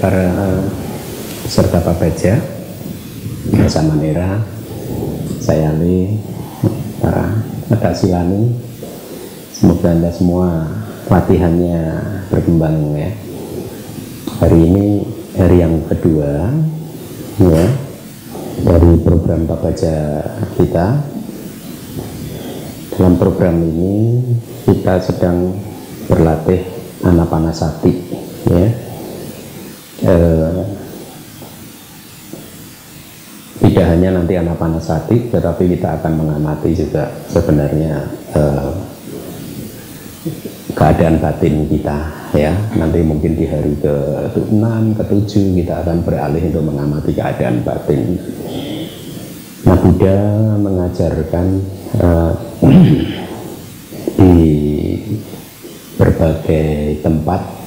para peserta Pabaja, Dasa Manera, saya Ali, para Adak Silani, semoga Anda semua latihannya berkembang ya. Hari ini hari yang kedua ya dari program Pabaja kita. Dalam program ini kita sedang berlatih Anapanasati ya. Tidak hanya nanti Anapanasati, tetapi kita akan mengamati juga sebenarnya keadaan batin kita ya. Nanti mungkin di hari ke-6, ke-7 kita akan beralih untuk mengamati keadaan batin. Nah, Buddha mengajarkan di berbagai tempat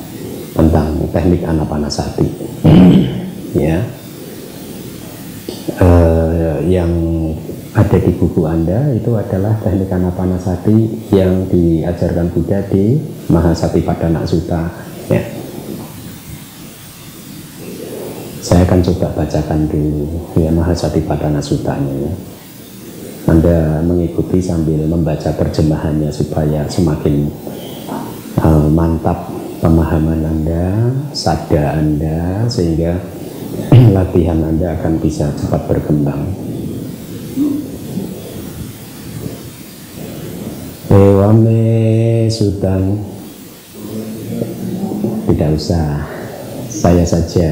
tentang teknik Anapanasati ya. Yang ada di buku Anda itu adalah teknik Anapanasati yang diajarkan Buddha di Mahasatipadana Sutta ya. Saya akan coba bacakan dulu ya Mahasatipadana Suttanya ya. Anda mengikuti sambil membaca terjemahannya supaya semakin mantap pemahaman Anda, sadar Anda, sehingga latihan Anda akan bisa cepat berkembang. Ewame Sutang, tidak usah, saya saja.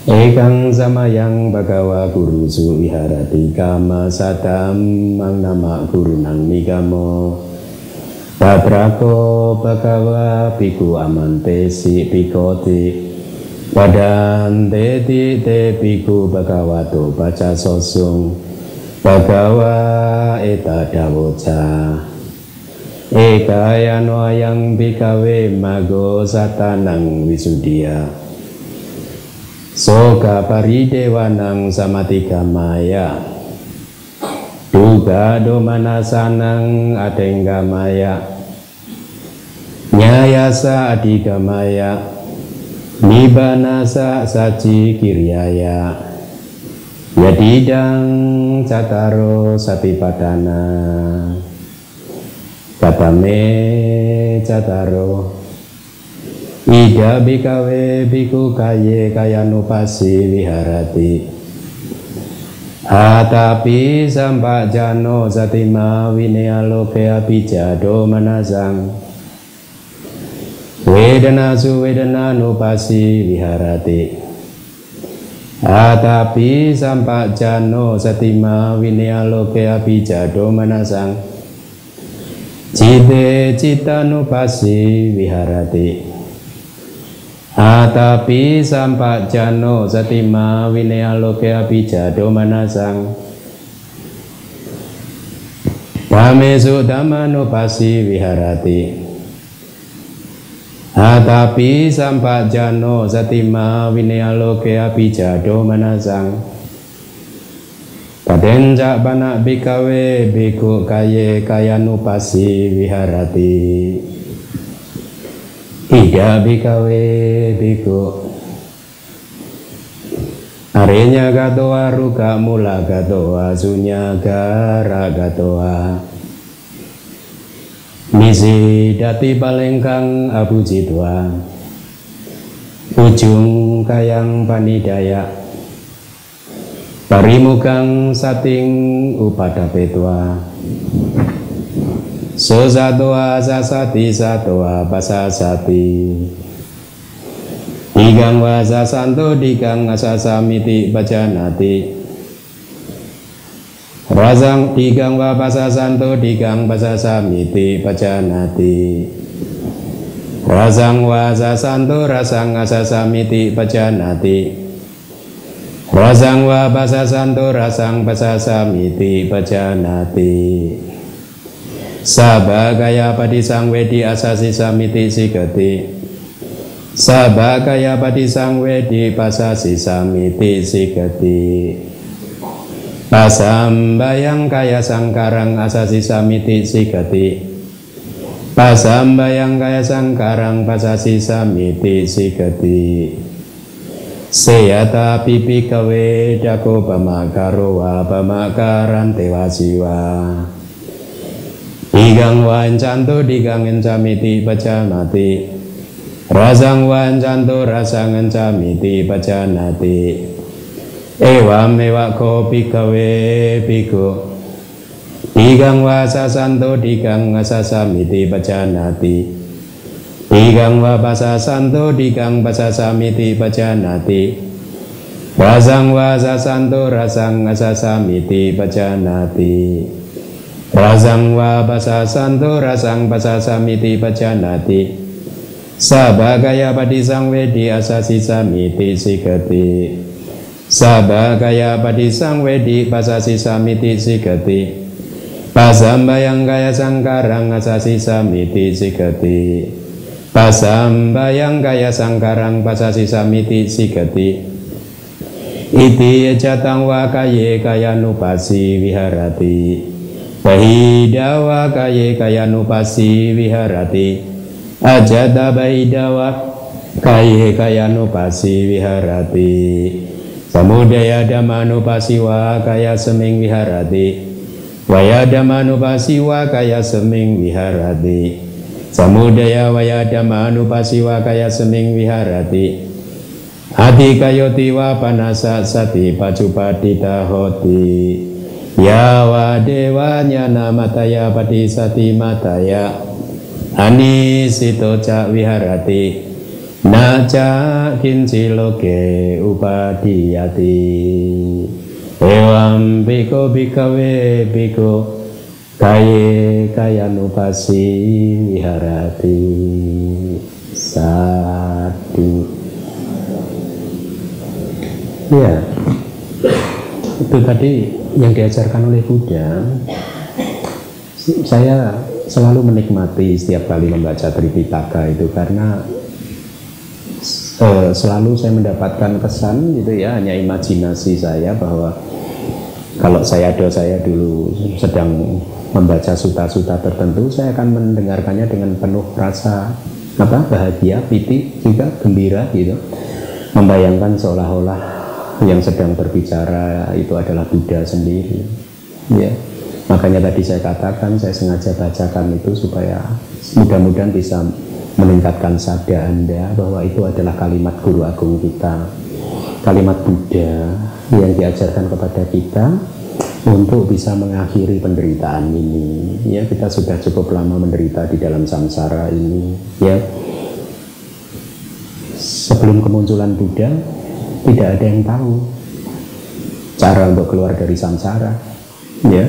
Ekang samayang bagawa guru su viharati kama sadam mang nama guru nang nigamo Babrako bagawa biku amante si bikoti Padante te biku bagawato baca sosung Bagawa eta dawoca Eka yanoayang bikawe mago satanang wisudia Soka paridewanang samatika maya Duga domanasanang adengga maya Nyayasa adiga maya Nibanasa saci kiryaya Yadidang cataro satipadana Katame cataro Ida bikawe biku kaye kayanupasi viharati Atapi sampak jano satima winealoke abijado manasang Wedana su wedana nupasi viharati Atapi sampak jano satima winealoke abijado manasang Cite cita nupasi viharati Atapi sampak jano satima winealoke abijado manasang Dhamesu dhammanupasi viharati Atapi sampak jano satima winealoke abijado manasang Padenjak banak bikawe biku kaye kayanupasi viharati Ida bikawe biku Arenya gatoa ruka mula gatoa sunya gara gatoa Misi dati palengkang abu jitwa Ujung kayang panidaya Parimukang sating upada petwa So satoa sasati satoa pasasati Digang wasa santo digang asasamiti bacanati Rasang digang wa pasasanto digang pasasamiti bacanati Rasang wasa santo rasang asasamiti bacanati Rasang wa pasasanto rasang pasasamiti bacanati Sabagaya padisang wedi asasi samiti sikati Sabagaya padisang wedi pasasi samiti sikati Pasambayang kaya sangkarang asasi samiti sikati Pasambayang kaya sangkarang pasasi samiti sigati seyata pipi kawe dako pamakarowa pamakaran tewa siwa digang wancanto digang encamiti pacanati rasang wancanto rasang encamiti pacanati ewam ewa kopi kawe piko digang wasa santo digang wasa samiti pacanati digang wasa santo digang wasa samiti pacanati rasang wasa santo rasang wasa samiti pacanati rasang wasa santo rasang wasa samiti pacanati sabagaya padisang wedi asasi samiti sikati sabagaya padisang wedi asasi samiti sikati pasambayang kaya sangkarang asasi samiti sikati pasambayang kaya sangkarang pasasi samiti sikati iti jatang wa kaye kaya nupasi viharati bahidawa kaye kaya nupasi viharati ajata bahidawa kaye kaya nupasi viharati samudaya dhamanupasi wa kaya seming viharati wayadamanupasi wa kaya seming viharati samudaya wayadamanupasi wa kaya seming viharati adi kayoti wa panasa sati pacupatita hoti yawa dewanya namataya padisati mataya anisito ca viharati naca kinciloke upadiyati ewam biko bikawe biko kaye kaya nupasi viharati satu. Ya, itu tadi yang diajarkan oleh Buddha. Saya selalu menikmati setiap kali membaca Tripitaka itu karena selalu saya mendapatkan kesan gitu ya, hanya imajinasi saya bahwa kalau saya dulu sedang membaca suta-suta tertentu, saya akan mendengarkannya dengan penuh rasa bahagia, piti, juga gembira gitu, membayangkan seolah-olah yang sedang berbicara itu adalah Buddha sendiri ya. Makanya tadi saya katakan saya sengaja bacakan itu supaya mudah-mudahan bisa meningkatkan sadar Anda bahwa itu adalah kalimat guru agung kita, kalimat Buddha yang diajarkan kepada kita untuk bisa mengakhiri penderitaan ini ya. Kita sudah cukup lama menderita di dalam samsara ini ya. Sebelum kemunculan Buddha tidak ada yang tahu cara untuk keluar dari samsara ya.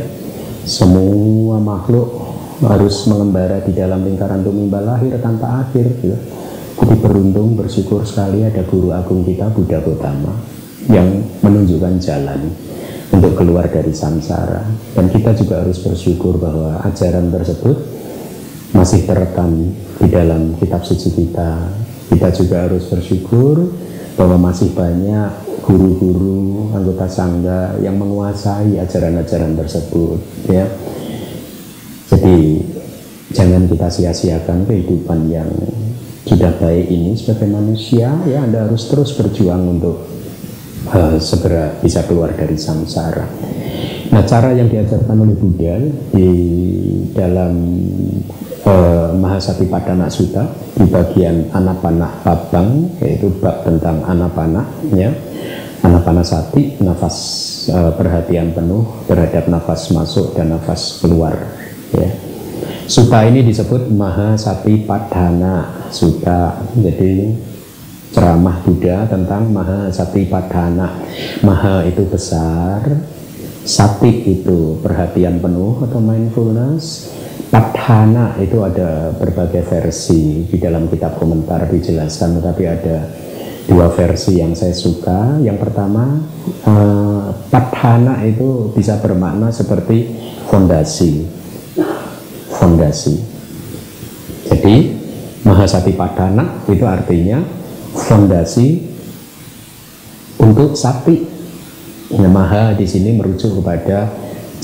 Semua makhluk harus mengembara di dalam lingkaran tumimba lahir tanpa akhir ya. Jadi beruntung, bersyukur sekali ada guru agung kita Buddha Gautama yang menunjukkan jalan untuk keluar dari samsara. Dan kita juga harus bersyukur bahwa ajaran tersebut masih terekam di dalam kitab suci kita. Kita juga harus bersyukur bahwa masih banyak guru-guru anggota sangga yang menguasai ajaran-ajaran tersebut ya. Jadi jangan kita sia-siakan kehidupan yang sudah baik ini sebagai manusia ya. Anda harus terus berjuang untuk segera bisa keluar dari samsara. Nah, cara yang diajarkan oleh Buddha di dalam Mahasatipadana Sutta di bagian Anapana Babang, yaitu bab tentang Anapana ya. Anapanasati, nafas perhatian penuh terhadap nafas masuk dan nafas keluar ya. Sutta ini disebut Mahasatipadana Sutta. Jadi ceramah Buddha tentang Mahasatipadana. Maha itu besar, sati itu perhatian penuh atau mindfulness, padhana itu ada berbagai versi di dalam kitab komentar dijelaskan, tetapi ada dua versi yang saya suka. Yang pertama, padhana itu bisa bermakna seperti fondasi. Jadi Mahasatipadana itu artinya fondasi untuk sati. Nah, maha di sini merujuk kepada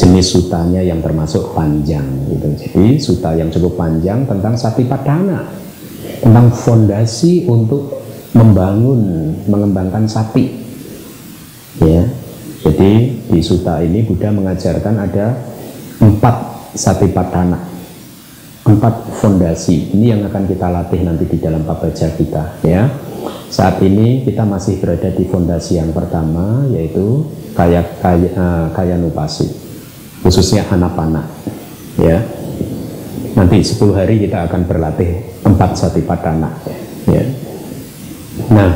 jenis sutanya yang termasuk panjang gitu. Jadi suta yang cukup panjang tentang Satipatthana, tentang fondasi untuk membangun, mengembangkan sati. Ya. Jadi di suta ini Buddha mengajarkan ada 4 Satipatthana, 4 fondasi. Ini yang akan kita latih nanti di dalam pabaja kita, ya. Saat ini kita masih berada di fondasi yang pertama, yaitu kayanupasi, khususnya anapana, ya. Nanti 10 hari kita akan berlatih 4 Satipatthana, ya. Nah,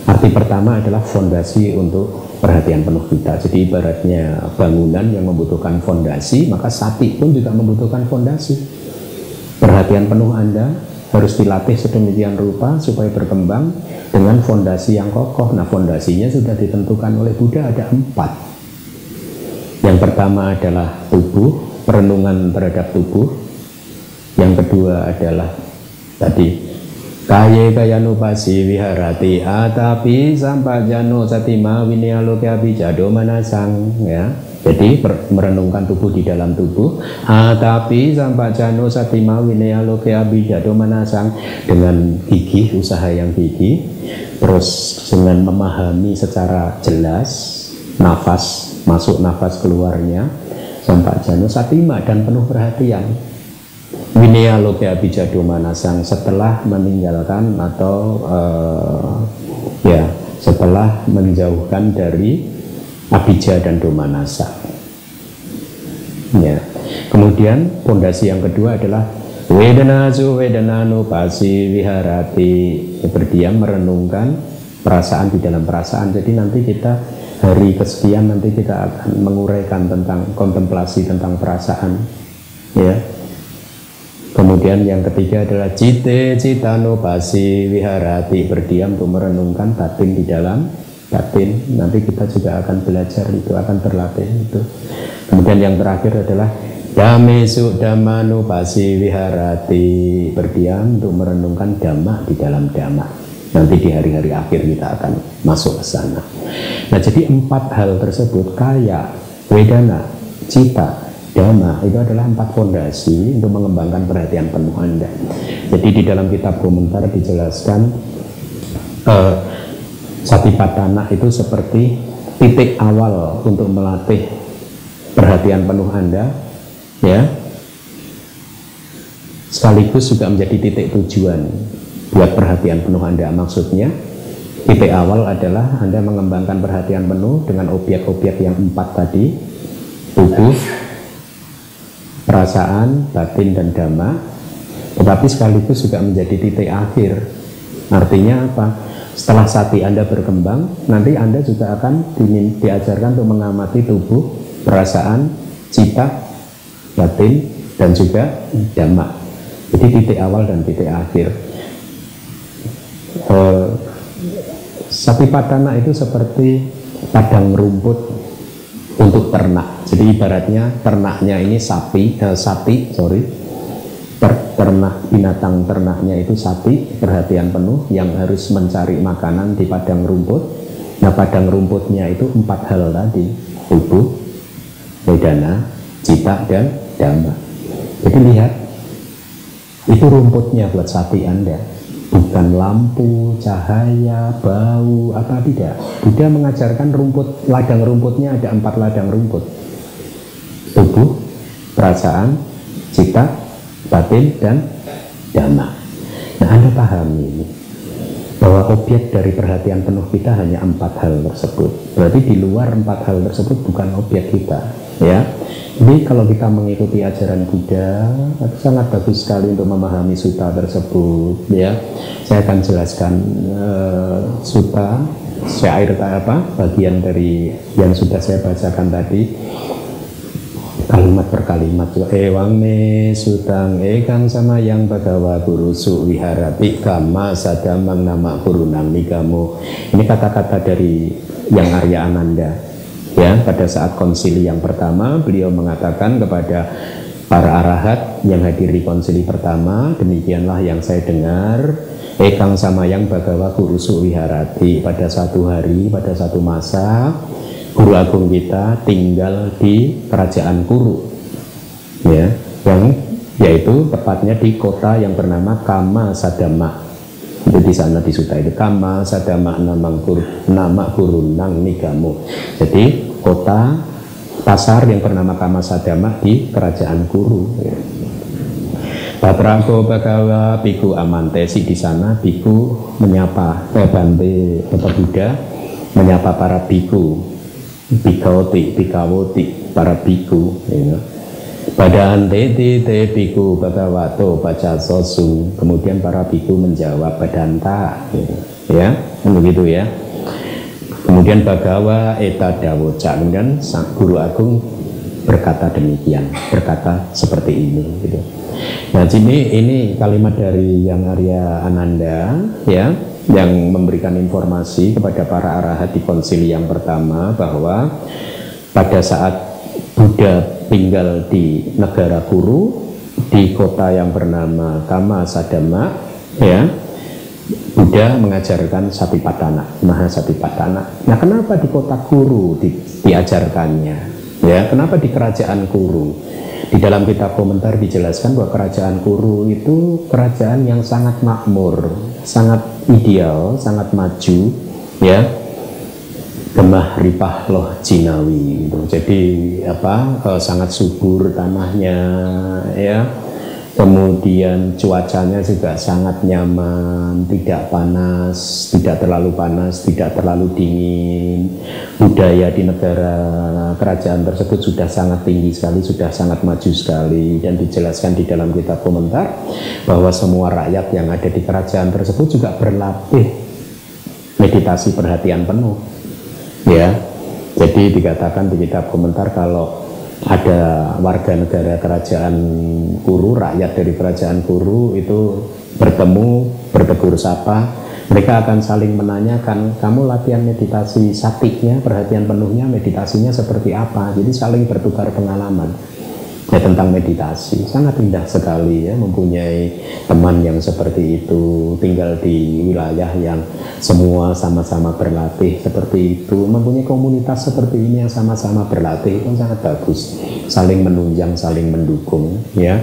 arti pertama adalah fondasi untuk perhatian penuh kita. Jadi ibaratnya bangunan yang membutuhkan fondasi, maka sati pun juga membutuhkan fondasi. Perhatian penuh Anda harus dilatih sedemikian rupa supaya berkembang dengan fondasi yang kokoh. Nah, fondasinya sudah ditentukan oleh Buddha, ada 4. Yang pertama adalah tubuh, perenungan terhadap tubuh. Yang kedua adalah tadi kayanupasi viharati atapi sampajano satima winyalokapi jado manasang, ya. Jadi merenungkan tubuh di dalam tubuh, atapi sampajano satima winyalokapi jado manasang, dengan gigih, usaha yang gigih, terus dengan memahami secara jelas nafas masuk, nafas keluarnya, sampajano satima, dan penuh perhatian. Vinaya loka abijado manasang, setelah meninggalkan atau setelah menjauhkan dari abija dan domanasa, ya. Kemudian fondasi yang kedua adalah wedanasu wedananupasi viharati, berdiam merenungkan perasaan di dalam perasaan. Jadi nanti kita hari kesekian nanti kita akan menguraikan tentang kontemplasi tentang perasaan, ya. Kemudian yang ketiga adalah citanupasi viharati, berdiam untuk merenungkan batin di dalam batin. Nanti kita juga akan belajar itu, akan berlatih itu. Kemudian yang terakhir adalah damesu dhammanupasi viharati, berdiam untuk merenungkan dhamma di dalam dhamma. Nanti di hari-hari akhir kita akan masuk ke sana. Nah, jadi 4 hal tersebut, kaya, wedana, cita, dhamma, itu adalah 4 fondasi untuk mengembangkan perhatian penuh Anda. Jadi di dalam kitab komentar dijelaskan Satipatthana itu seperti titik awal untuk melatih perhatian penuh Anda, ya. Sekaligus juga menjadi titik tujuan buat perhatian penuh Anda. Maksudnya titik awal adalah Anda mengembangkan perhatian penuh dengan objek-objek yang 4 tadi, tubuh, perasaan, batin, dan dhamma. Tetapi sekaligus juga menjadi titik akhir. Artinya apa? Setelah sati Anda berkembang, nanti Anda juga akan diajarkan untuk mengamati tubuh, perasaan, cita, batin, dan juga dhamma. Jadi titik awal dan titik akhir. Satipatthana itu seperti padang rumput untuk ternak. Jadi ibaratnya ternaknya ini ternak, binatang ternaknya itu sapi, perhatian penuh yang harus mencari makanan di padang rumput. Nah, padang rumputnya itu 4 hal tadi, tubuh, wedana, cita, dan dhamma. Jadi lihat, itu rumputnya buat sapi Anda, bukan lampu, cahaya, bau, apa tidak. Buddha mengajarkan ladang rumputnya ada 4 ladang rumput, tubuh, perasaan, cita, batin, dan dhamma. Nah, Anda pahami ini, bahwa objek dari perhatian penuh kita hanya 4 hal tersebut. Berarti di luar 4 hal tersebut bukan objek kita, ya. Jadi kalau kita mengikuti ajaran Buddha, itu sangat bagus sekali untuk memahami sutta tersebut, ya. Saya akan jelaskan sutta syair bagian dari yang sudah saya bacakan tadi, kalimat per kalimat. Ewang me sutang ekang sama yang bagawa burusu wiharati kama sadamang nama purunang nigamo. Ini kata-kata dari Yang Arya Ananda, ya. Pada saat konsili yang pertama, beliau mengatakan kepada para arahat yang hadiri konsili pertama, demikianlah yang saya dengar, ekang sama yang bagawa burusu wiharati, pada satu hari, pada satu masa, guru agung kita tinggal di kerajaan Kuru, ya, yang yaitu tepatnya di kota yang bernama Kama Sadama. Itu di sana di Suta itu Kama Sadama nama Gurunang Nigamo. Jadi kota pasar yang bernama Kama Sadama di kerajaan Kuru, ya. Patrako Bagawa Biku Amantesi, di sana biku menyapa Bante atau Buddha menyapa para biku, bikawoti, bikawoti, para biku, ya. Pada anteti te biku Bhagavato baca sosu, kemudian para biku menjawab badanta, ya, begitu ya. Kemudian Bhagawa eta dawoca, kemudian sang guru agung berkata demikian, berkata seperti ini, gitu. Nah, ini kalimat dari Yang Arya Ananda, ya, yang memberikan informasi kepada para arahat di konsili yang pertama bahwa pada saat Buddha tinggal di negara Kuru, di kota yang bernama Kama Sadama, ya, Buddha mengajarkan Satipatthana, Maha Satipatthana. Nah, kenapa di kota Kuru diajarkannya? Ya, kenapa di kerajaan Kuru? Di dalam kitab komentar dijelaskan bahwa kerajaan Kuru itu kerajaan yang sangat makmur, sangat ideal, sangat maju, ya. Gemah ripah loh jinawi, gitu. Jadi sangat subur tanahnya, ya. Kemudian cuacanya juga sangat nyaman, tidak panas, tidak terlalu panas, tidak terlalu dingin. Budaya di negara kerajaan tersebut sudah sangat tinggi sekali, sudah sangat maju sekali, dan dijelaskan di dalam kitab komentar bahwa semua rakyat yang ada di kerajaan tersebut juga berlatih meditasi perhatian penuh, ya. Jadi dikatakan di kitab komentar kalau ada warga negara kerajaan Kuru, rakyat dari kerajaan Kuru itu bertemu, bertegur sapa, mereka akan saling menanyakan, kamu latihan meditasi satiknya, perhatian penuhnya, meditasinya seperti apa. Jadi saling bertukar pengalaman ya tentang meditasi. Sangat indah sekali ya mempunyai teman yang seperti itu, tinggal di wilayah yang semua sama-sama berlatih seperti itu, mempunyai komunitas seperti ini yang sama-sama berlatih, itu sangat bagus, saling menunjang, saling mendukung, ya.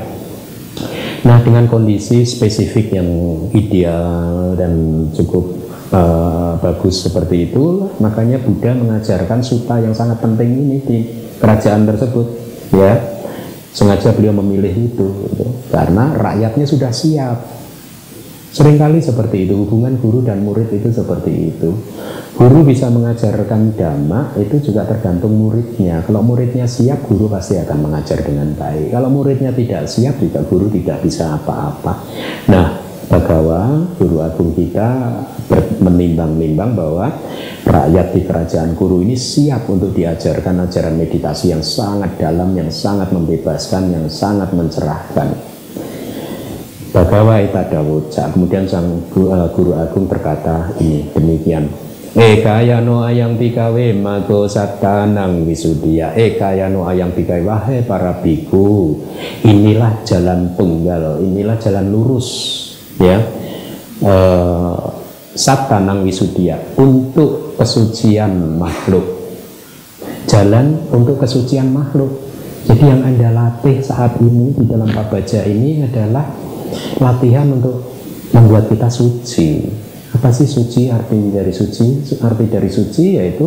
Nah, dengan kondisi spesifik yang ideal dan cukup bagus seperti itu, makanya Buddha mengajarkan sutta yang sangat penting ini di kerajaan tersebut, ya. Sengaja beliau memilih itu, gitu, karena rakyatnya sudah siap. Seringkali seperti itu, hubungan guru dan murid itu seperti itu. Guru bisa mengajarkan dhamma, itu juga tergantung muridnya. Kalau muridnya siap, guru pasti akan mengajar dengan baik. Kalau muridnya tidak siap, juga guru tidak bisa apa-apa. Nah, Bhagawa, guru agung kita menimbang-nimbang bahwa rakyat di kerajaan Kuru ini siap untuk diajarkan ajaran meditasi yang sangat dalam, yang sangat membebaskan, yang sangat mencerahkan. Bhagawa itadawoca, kemudian sang guru agung berkata ini demikian. Ekayano ayang pikawe mago satanang wisudia. Ekayano ayang pikawe, wahai para biku, inilah jalan tunggal, inilah jalan lurus, ya. Satanang wisudia, untuk kesucian makhluk, jalan untuk kesucian makhluk. Jadi yang Anda latih saat ini di dalam pabaja ini adalah latihan untuk membuat kita suci. Apa sih suci? Arti dari suci? Arti dari suci yaitu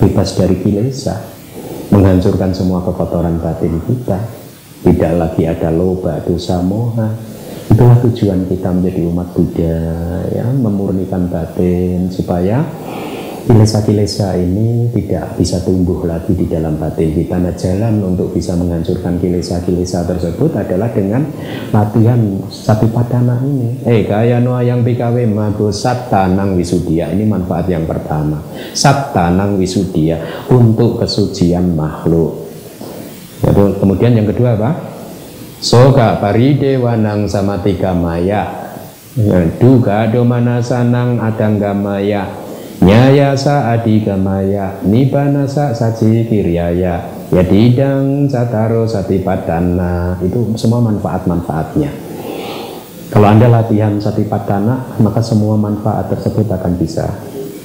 bebas dari kilesa, menghancurkan semua kekotoran batin kita, tidak lagi ada loba, dosa, moha. Itulah tujuan kita menjadi umat Buddha, ya, memurnikan batin supaya kilesa-kilesa ini tidak bisa tumbuh lagi di dalam batin kita. Nah, jalan untuk bisa menghancurkan kilesa-kilesa tersebut adalah dengan latihan Satipatthana ini. Kayano ayang pikawe mago sattanang wisudia. Ini manfaat yang pertama. Sattanang wisudia, untuk kesucian makhluk. Kemudian yang kedua apa? Soka paridewanang samatika maya, duga domanasanang adanggamaya, nyayasa adigamaya, nibanasa saji kiryaya, yadidang cataro satipatthana. Itu semua manfaat-manfaatnya. Kalau Anda latihan satipatthana, maka semua manfaat tersebut akan bisa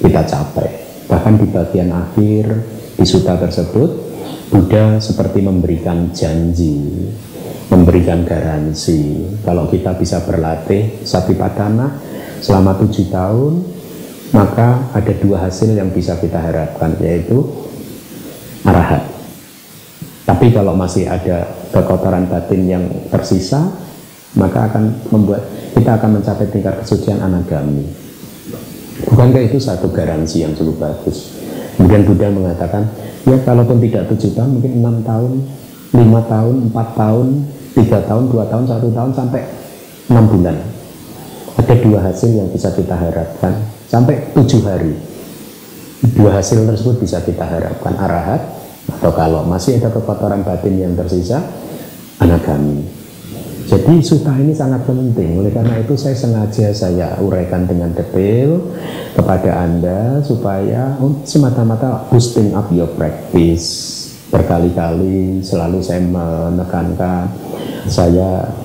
kita capai. Bahkan di bagian akhir Di sutta tersebut, Buddha seperti memberikan janji, memberikan garansi. Kalau kita bisa berlatih Satipatthana selama 7 tahun, maka ada 2 hasil yang bisa kita harapkan, yaitu arahat. Tapi kalau masih ada kekotoran batin yang tersisa, maka kita akan mencapai tingkat kesucian anagami. Bukankah itu satu garansi yang cukup bagus? Kemudian Buddha mengatakan, ya kalaupun tidak 7 tahun, mungkin 6 tahun, 5 tahun, 4 tahun, 3 tahun, 2 tahun, 1 tahun, sampai 6 bulan. Ada 2 hasil yang bisa kita harapkan, sampai 7 hari. 2 hasil tersebut bisa kita harapkan, arahat, atau kalau masih ada kekotoran batin yang tersisa, anagami. Jadi sutta ini sangat penting. Oleh karena itu saya sengaja uraikan dengan detail kepada Anda supaya semata-mata boosting up your practice. Berkali-kali selalu saya menekankan, saya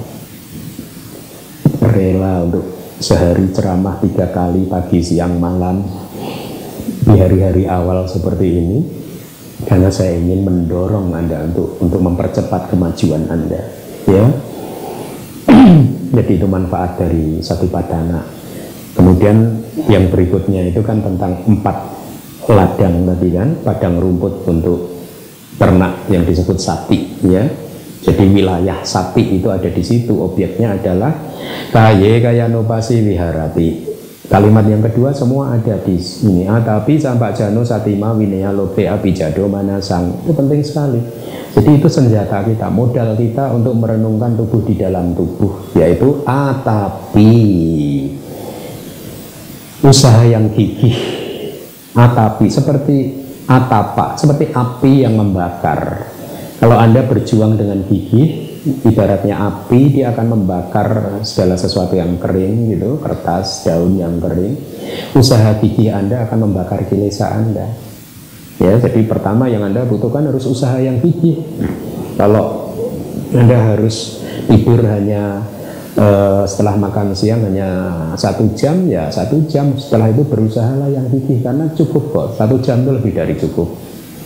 rela untuk sehari ceramah 3 kali pagi, siang, malam di hari-hari awal seperti ini, karena saya ingin mendorong Anda untuk mempercepat kemajuan Anda, ya. Jadi itu manfaat dari Satipatthana. Kemudian yang berikutnya itu kan tentang 4 ladang tadi kan, padang rumput untuk ternak yang disebut sati, ya. Jadi wilayah sati itu ada di situ, objeknya adalah kaya nopasi wiharati. Kalimat yang kedua semua ada di sini. Tapi sampak jano satima winaya lope abijado manasang. Itu penting sekali. Jadi itu senjata kita, modal kita untuk merenungkan tubuh di dalam tubuh, yaitu atapi, usaha yang gigih. Atapi seperti atapa, seperti api yang membakar. Kalau Anda berjuang dengan gigih, ibaratnya api, dia akan membakar segala sesuatu yang kering gitu, kertas, daun yang kering. Usaha gigih Anda akan membakar kilesa Anda. Ya, jadi pertama yang Anda butuhkan harus usaha yang gigih. Kalau Anda harus tidur hanya setelah makan siang hanya 1 jam, ya 1 jam. Setelah itu berusahalah yang gigih, karena cukup kok, 1 jam itu lebih dari cukup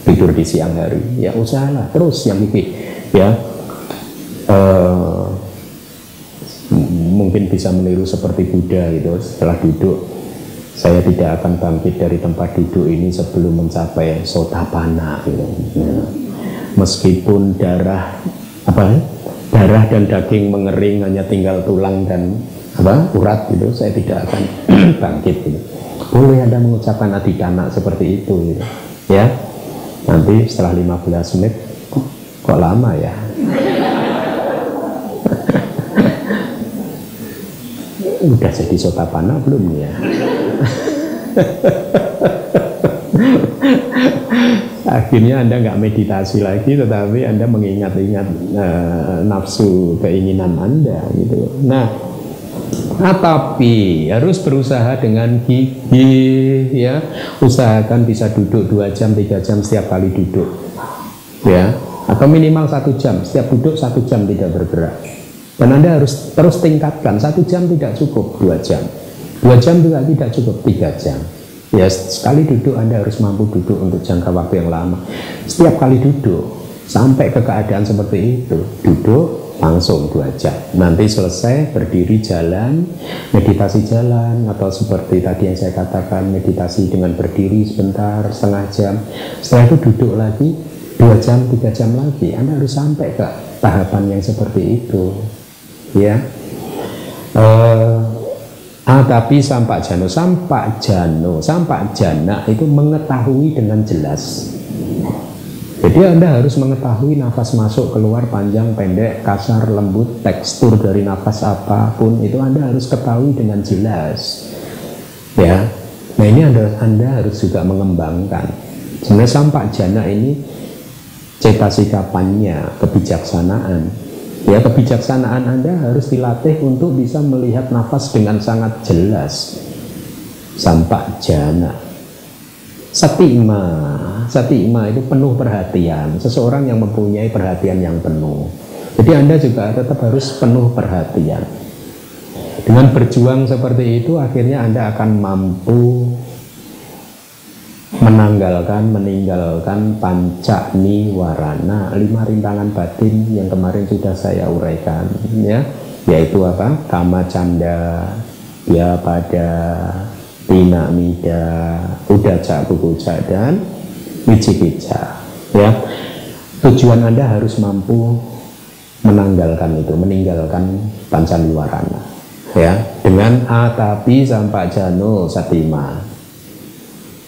tidur di siang hari. Ya usahalah terus yang gigih, ya. Mungkin bisa meniru seperti Buddha gitu, setelah duduk, saya tidak akan bangkit dari tempat duduk ini sebelum mencapai sotapanna gitu. Ya. Meskipun darah dan daging mengering, hanya tinggal tulang dan urat gitu, saya tidak akan bangkit gitu. Boleh Anda mengucapkan adidana seperti itu gitu. Ya. Nanti setelah 15 menit kok lama ya. Udah jadi sotapanna belum ya? Akhirnya Anda nggak meditasi lagi, tetapi Anda mengingat-ingat nafsu keinginan Anda gitu. Nah, tapi harus berusaha dengan gigih, ya. Usahakan bisa duduk 2 jam, 3 jam setiap kali duduk, ya. Atau minimal 1 jam, setiap duduk 1 jam tidak bergerak. Dan Anda harus terus tingkatkan, 1 jam tidak cukup, 2 jam. 2 jam juga tidak cukup, 3 jam. Ya, sekali duduk Anda harus mampu duduk untuk jangka waktu yang lama. Setiap kali duduk, sampai ke keadaan seperti itu, duduk langsung 2 jam. Nanti selesai, berdiri jalan, meditasi jalan, atau seperti tadi yang saya katakan, meditasi dengan berdiri sebentar, setengah jam. Setelah itu duduk lagi, 2 jam, 3 jam lagi. Anda harus sampai ke tahapan yang seperti itu, ya. Tapi sampak jana itu mengetahui dengan jelas. Jadi Anda harus mengetahui nafas masuk keluar, panjang pendek, kasar lembut, tekstur dari nafas apapun itu Anda harus ketahui dengan jelas, ya. Nah ini Anda harus juga mengembangkan. Sebenarnya sampak jana ini cetasikapannya, kebijaksanaan. Ya, kebijaksanaan Anda harus dilatih untuk bisa melihat nafas dengan sangat jelas. Sampak jana. Satima itu penuh perhatian. Seseorang yang mempunyai perhatian yang penuh. Jadi Anda juga tetap harus penuh perhatian. Dengan berjuang seperti itu, akhirnya Anda akan mampu meninggalkan panca niwarana, 5 rintangan batin yang kemarin sudah saya uraikan, ya, yaitu apa? Kama canda, ya pada, tina mida, udaca kukuca, dan wicikica. Ya, tujuan Anda harus mampu menanggalkan itu, meninggalkan panca niwarana, ya, dengan atapi sampai jano satima.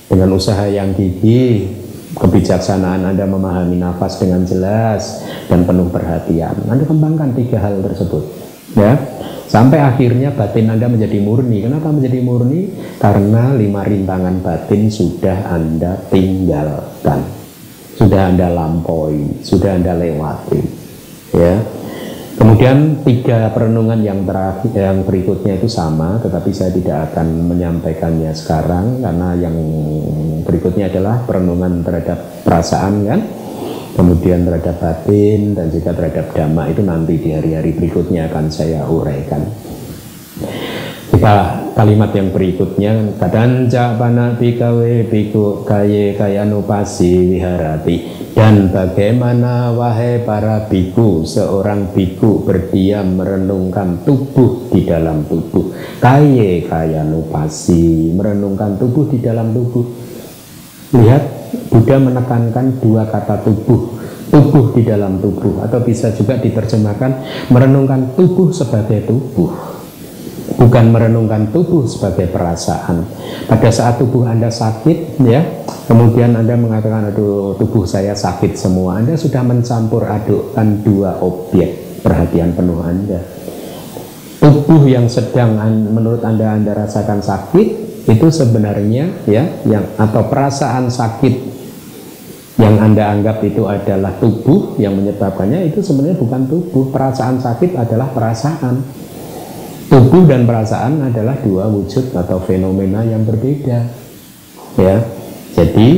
Dengan usaha yang gigih, kebijaksanaan Anda memahami nafas dengan jelas dan penuh perhatian. Anda kembangkan 3 hal tersebut, ya, sampai akhirnya batin Anda menjadi murni. Kenapa menjadi murni? Karena 5 rintangan batin sudah Anda tinggalkan, sudah Anda lampaui, sudah Anda lewati, ya. Kemudian 3 perenungan yang terakhir, yang berikutnya itu sama, tetapi saya tidak akan menyampaikannya sekarang karena yang berikutnya adalah perenungan terhadap perasaan, kan, kemudian terhadap batin dan juga terhadap dhamma. Itu nanti di hari-hari berikutnya akan saya uraikan. Kita kalimat yang berikutnya, kadanca pana bikawe biku kaye kayanupasi wiharati. Dan bagaimana wahai para biku, seorang biku berdiam merenungkan tubuh di dalam tubuh. Kaye kayanupasi, merenungkan tubuh di dalam tubuh. Lihat, Buddha menekankan 2 kata tubuh, tubuh di dalam tubuh, atau bisa juga diterjemahkan merenungkan tubuh sebagai tubuh, bukan merenungkan tubuh sebagai perasaan. Pada saat tubuh Anda sakit, ya, kemudian Anda mengatakan, aduh, tubuh saya sakit semua, Anda sudah mencampur adukkan 2 objek perhatian penuh Anda. Tubuh yang sedang menurut Anda rasakan sakit, itu sebenarnya, ya, yang atau perasaan sakit yang Anda anggap itu adalah tubuh yang menyebabkannya, itu sebenarnya bukan tubuh. Perasaan sakit adalah perasaan. Tubuh dan perasaan adalah 2 wujud atau fenomena yang berbeda, ya. Jadi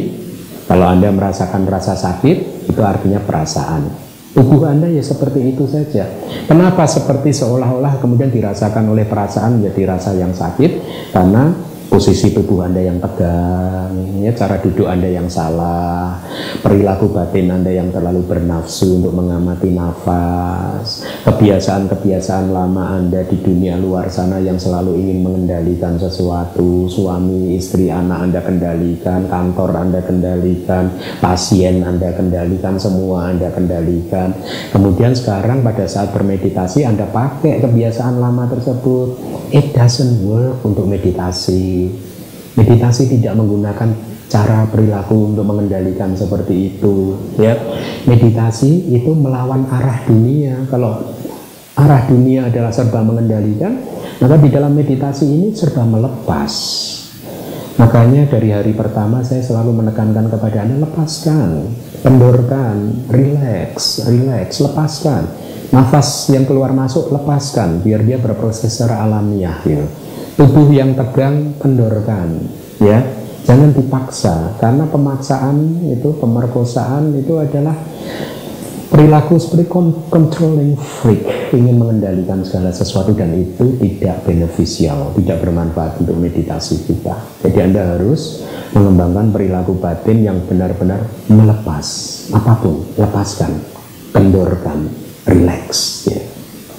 kalau Anda merasakan rasa sakit, itu artinya perasaan. Tubuh Anda ya seperti itu saja. Kenapa seperti seolah-olah kemudian dirasakan oleh perasaan menjadi rasa yang sakit? Karena posisi tubuh Anda yang tegang, ya, cara duduk Anda yang salah, perilaku batin Anda yang terlalu bernafsu untuk mengamati nafas, kebiasaan-kebiasaan lama Anda di dunia luar sana yang selalu ingin mengendalikan sesuatu, suami, istri, anak Anda kendalikan, kantor Anda kendalikan, pasien Anda kendalikan, semua Anda kendalikan. Kemudian sekarang pada saat bermeditasi Anda pakai kebiasaan lama tersebut. It doesn't work untuk meditasi. Meditasi tidak menggunakan cara perilaku untuk mengendalikan seperti itu, ya. Meditasi itu melawan arah dunia. Kalau arah dunia adalah serba mengendalikan, maka di dalam meditasi ini serba melepas. Makanya dari hari pertama saya selalu menekankan kepada Anda, lepaskan, kendorkan, relax, lepaskan. Nafas yang keluar masuk lepaskan, biar dia berproses secara alamiah, gitu. Tubuh yang tegang kendorkan, ya, jangan dipaksa, karena pemaksaan itu, pemerkosaan itu adalah perilaku seperti controlling freak, ingin mengendalikan segala sesuatu, dan itu tidak beneficial, tidak bermanfaat untuk meditasi kita. Jadi Anda harus mengembangkan perilaku batin yang benar-benar melepas apapun, lepaskan, kendorkan, relax,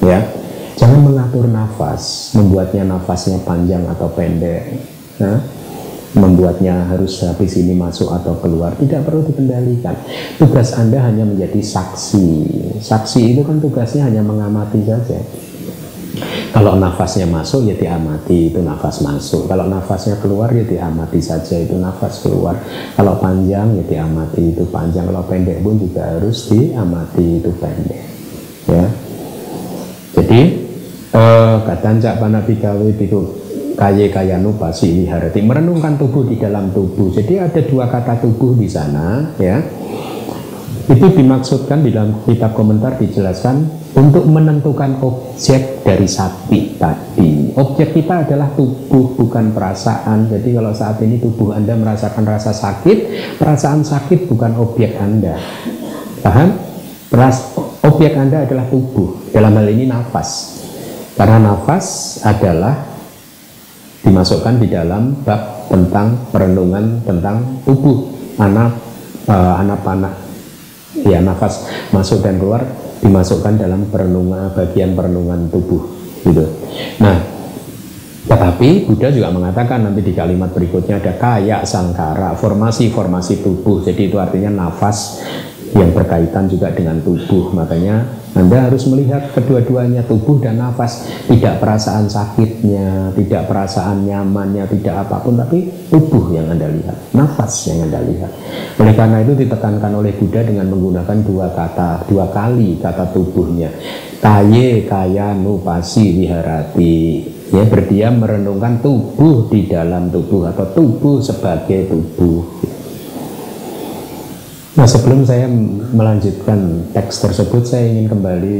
ya. Jangan mengatur nafas, membuatnya nafasnya panjang atau pendek, nah, membuatnya harus habis ini masuk atau keluar, tidak perlu dikendalikan. Tugas Anda hanya menjadi saksi. Saksi itu kan tugasnya hanya mengamati saja. Kalau nafasnya masuk ya diamati, itu nafas masuk. Kalau nafasnya keluar ya diamati saja, itu nafas keluar. Kalau panjang ya diamati, itu panjang. Kalau pendek pun juga harus diamati, itu pendek, ya. Jadi kadancak panabikawe biku kaye kayanu pasi wiharati, merenungkan tubuh di dalam tubuh. Jadi ada 2 kata tubuh di sana, ya. Itu dimaksudkan di dalam kitab komentar dijelaskan untuk menentukan objek dari sati tadi. Objek kita adalah tubuh, bukan perasaan. Jadi kalau saat ini tubuh Anda merasakan rasa sakit, perasaan sakit bukan objek Anda. Paham? Objek Anda adalah tubuh, dalam hal ini nafas. Karena nafas adalah dimasukkan di dalam bab tentang perenungan tentang tubuh, anapanah, ya, nafas masuk dan keluar dimasukkan dalam perenungan, bagian perenungan tubuh gitu. Nah, tetapi Buddha juga mengatakan nanti di kalimat berikutnya ada kaya sangkara, formasi-formasi tubuh. Jadi itu artinya nafas yang berkaitan juga dengan tubuh. Makanya Anda harus melihat kedua-duanya, tubuh dan nafas. Tidak perasaan sakitnya, tidak perasaan nyamannya, tidak apapun, tapi tubuh yang Anda lihat, nafas yang Anda lihat. Oleh karena itu ditekankan oleh Buddha dengan menggunakan dua kali kata tubuhnya. Kaye kaya nupasi wiharati, ya, berdiam merenungkan tubuh di dalam tubuh atau tubuh sebagai tubuh. Nah, sebelum saya melanjutkan teks tersebut, saya ingin kembali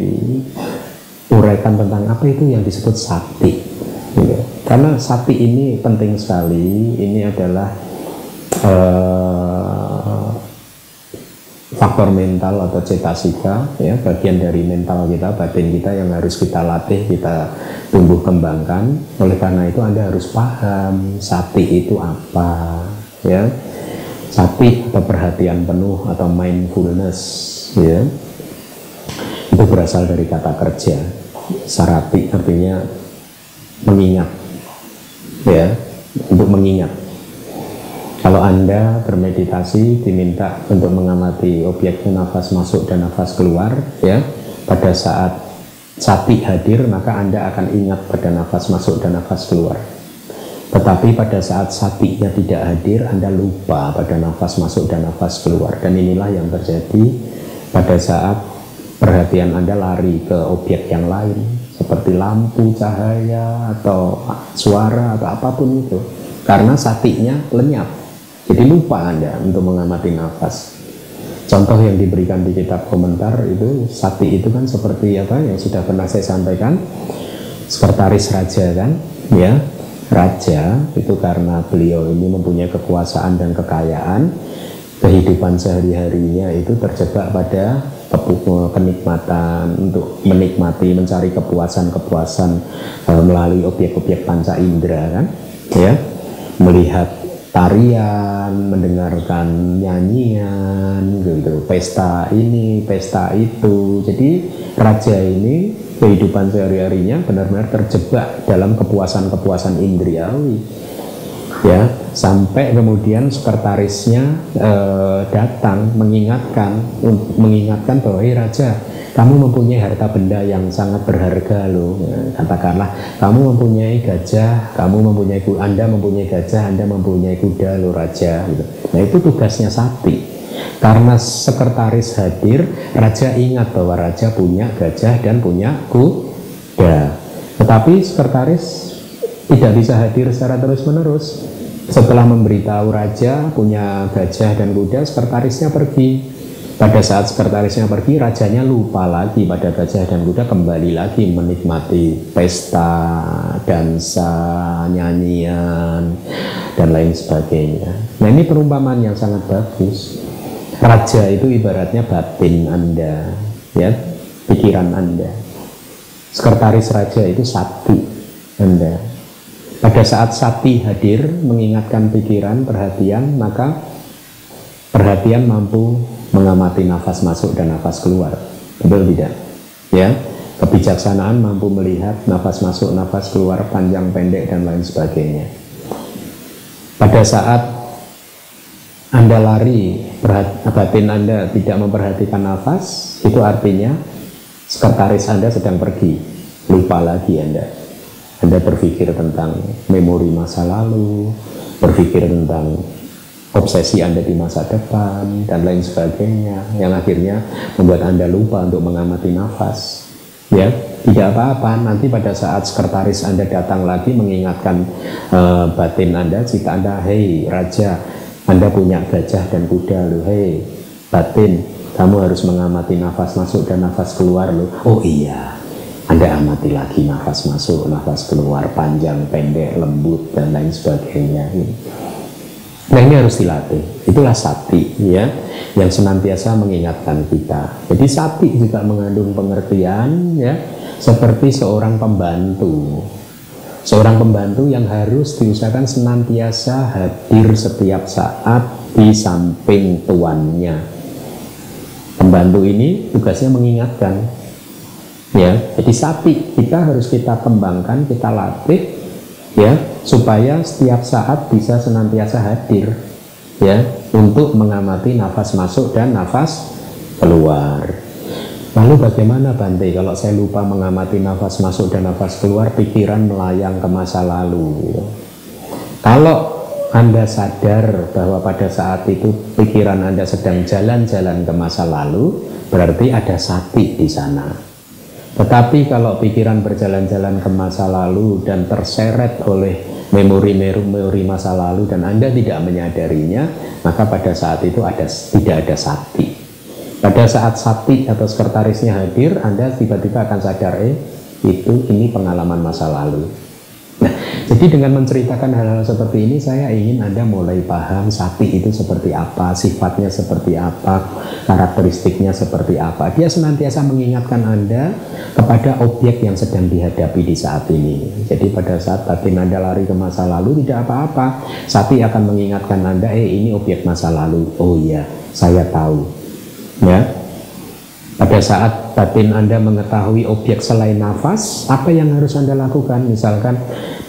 uraikan tentang apa itu yang disebut sati, gitu. Karena sati ini penting sekali. Ini adalah faktor mental atau cetasika, ya, bagian dari mental kita, batin kita yang harus kita latih, kita tumbuh kembangkan. Oleh karena itu Anda harus paham sati itu apa, ya. Sati atau perhatian penuh atau mindfulness, ya, itu berasal dari kata kerja. Sarati artinya mengingat, ya, untuk mengingat. Kalau Anda bermeditasi diminta untuk mengamati objeknya nafas masuk dan nafas keluar, ya, pada saat sati hadir maka Anda akan ingat pada nafas masuk dan nafas keluar. Tetapi pada saat satinya tidak hadir, Anda lupa pada nafas masuk dan nafas keluar. Dan inilah yang terjadi pada saat perhatian Anda lari ke objek yang lain, seperti lampu, cahaya, atau suara, atau apapun itu. Karena satinya lenyap, jadi lupa Anda untuk mengamati nafas. Contoh yang diberikan di kitab komentar itu, sati itu kan seperti apa yang sudah pernah saya sampaikan, sekretaris raja kan, ya. Raja itu karena beliau ini mempunyai kekuasaan dan kekayaan, kehidupan sehari-harinya itu terjebak pada kenikmatan, untuk menikmati, mencari kepuasan-kepuasan melalui objek-objek panca indera kan, ya, melihat tarian, mendengarkan nyanyian, gitu, pesta ini, pesta itu. Jadi raja ini kehidupan sehari-harinya benar-benar terjebak dalam kepuasan-kepuasan indriawi, ya, sampai kemudian sekretarisnya datang mengingatkan bahwa, hei raja, kamu mempunyai harta benda yang sangat berharga loh, ya, katakanlah kamu mempunyai gajah, Anda mempunyai gajah, Anda mempunyai kuda loh raja, gitu. Nah, itu tugasnya sati. Karena sekretaris hadir, raja ingat bahwa raja punya gajah dan punya kuda. Tetapi sekretaris tidak bisa hadir secara terus-menerus. Setelah memberitahu raja punya gajah dan kuda, sekretarisnya pergi. Pada saat sekretarisnya pergi, rajanya lupa lagi pada gajah dan kuda, kembali lagi menikmati pesta, dansa, nyanyian, dan lain sebagainya. Nah, ini perumpamaan yang sangat bagus. Raja itu ibaratnya batin Anda, ya, pikiran Anda. Sekretaris raja itu sati Anda. Pada saat sati hadir mengingatkan pikiran, perhatian, maka perhatian mampu mengamati nafas masuk dan nafas keluar. Betul tidak? Ya, kebijaksanaan mampu melihat nafas masuk, nafas keluar, panjang, pendek, dan lain sebagainya. Pada saat Anda lari, batin Anda tidak memperhatikan nafas, itu artinya sekretaris Anda sedang pergi, lupa lagi Anda. Anda berpikir tentang memori masa lalu, berpikir tentang obsesi Anda di masa depan, dan lain sebagainya, yang akhirnya membuat Anda lupa untuk mengamati nafas. Ya, tidak apa-apa, nanti pada saat sekretaris Anda datang lagi mengingatkan batin Anda, cita Anda, hei raja, Anda punya gajah dan kuda loh, hei batin, kamu harus mengamati nafas masuk dan nafas keluar loh. Oh iya, Anda amati lagi nafas masuk, nafas keluar, panjang, pendek, lembut, dan lain sebagainya. Nah, ini harus dilatih. Itulah sati, ya, yang senantiasa mengingatkan kita. Jadi sati juga mengandung pengertian, ya, seperti seorang pembantu. Seorang pembantu yang harus diusahakan senantiasa hadir setiap saat di samping tuannya. Pembantu ini tugasnya mengingatkan, ya. Jadi sapi kita harus kita kembangkan, kita latih, ya, supaya setiap saat bisa senantiasa hadir, ya, untuk mengamati nafas masuk dan nafas keluar. Lalu bagaimana Bante kalau saya lupa mengamati nafas masuk dan nafas keluar, pikiran melayang ke masa lalu? Kalau Anda sadar bahwa pada saat itu pikiran Anda sedang jalan-jalan ke masa lalu, berarti ada sati di sana. Tetapi kalau pikiran berjalan-jalan ke masa lalu dan terseret oleh memori-memori masa lalu dan Anda tidak menyadarinya, maka pada saat itu tidak ada sati. Pada saat sati atau sekretarisnya hadir, Anda tiba-tiba akan sadar, ini pengalaman masa lalu. Nah, jadi dengan menceritakan hal-hal seperti ini, saya ingin Anda mulai paham sati itu seperti apa, sifatnya seperti apa, karakteristiknya seperti apa. Dia senantiasa mengingatkan Anda kepada objek yang sedang dihadapi di saat ini. Jadi pada saat batin Anda lari ke masa lalu, tidak apa-apa. Sati akan mengingatkan Anda, ini objek masa lalu. Oh iya, saya tahu. Ya, pada saat batin Anda mengetahui objek selain nafas, apa yang harus Anda lakukan? Misalkan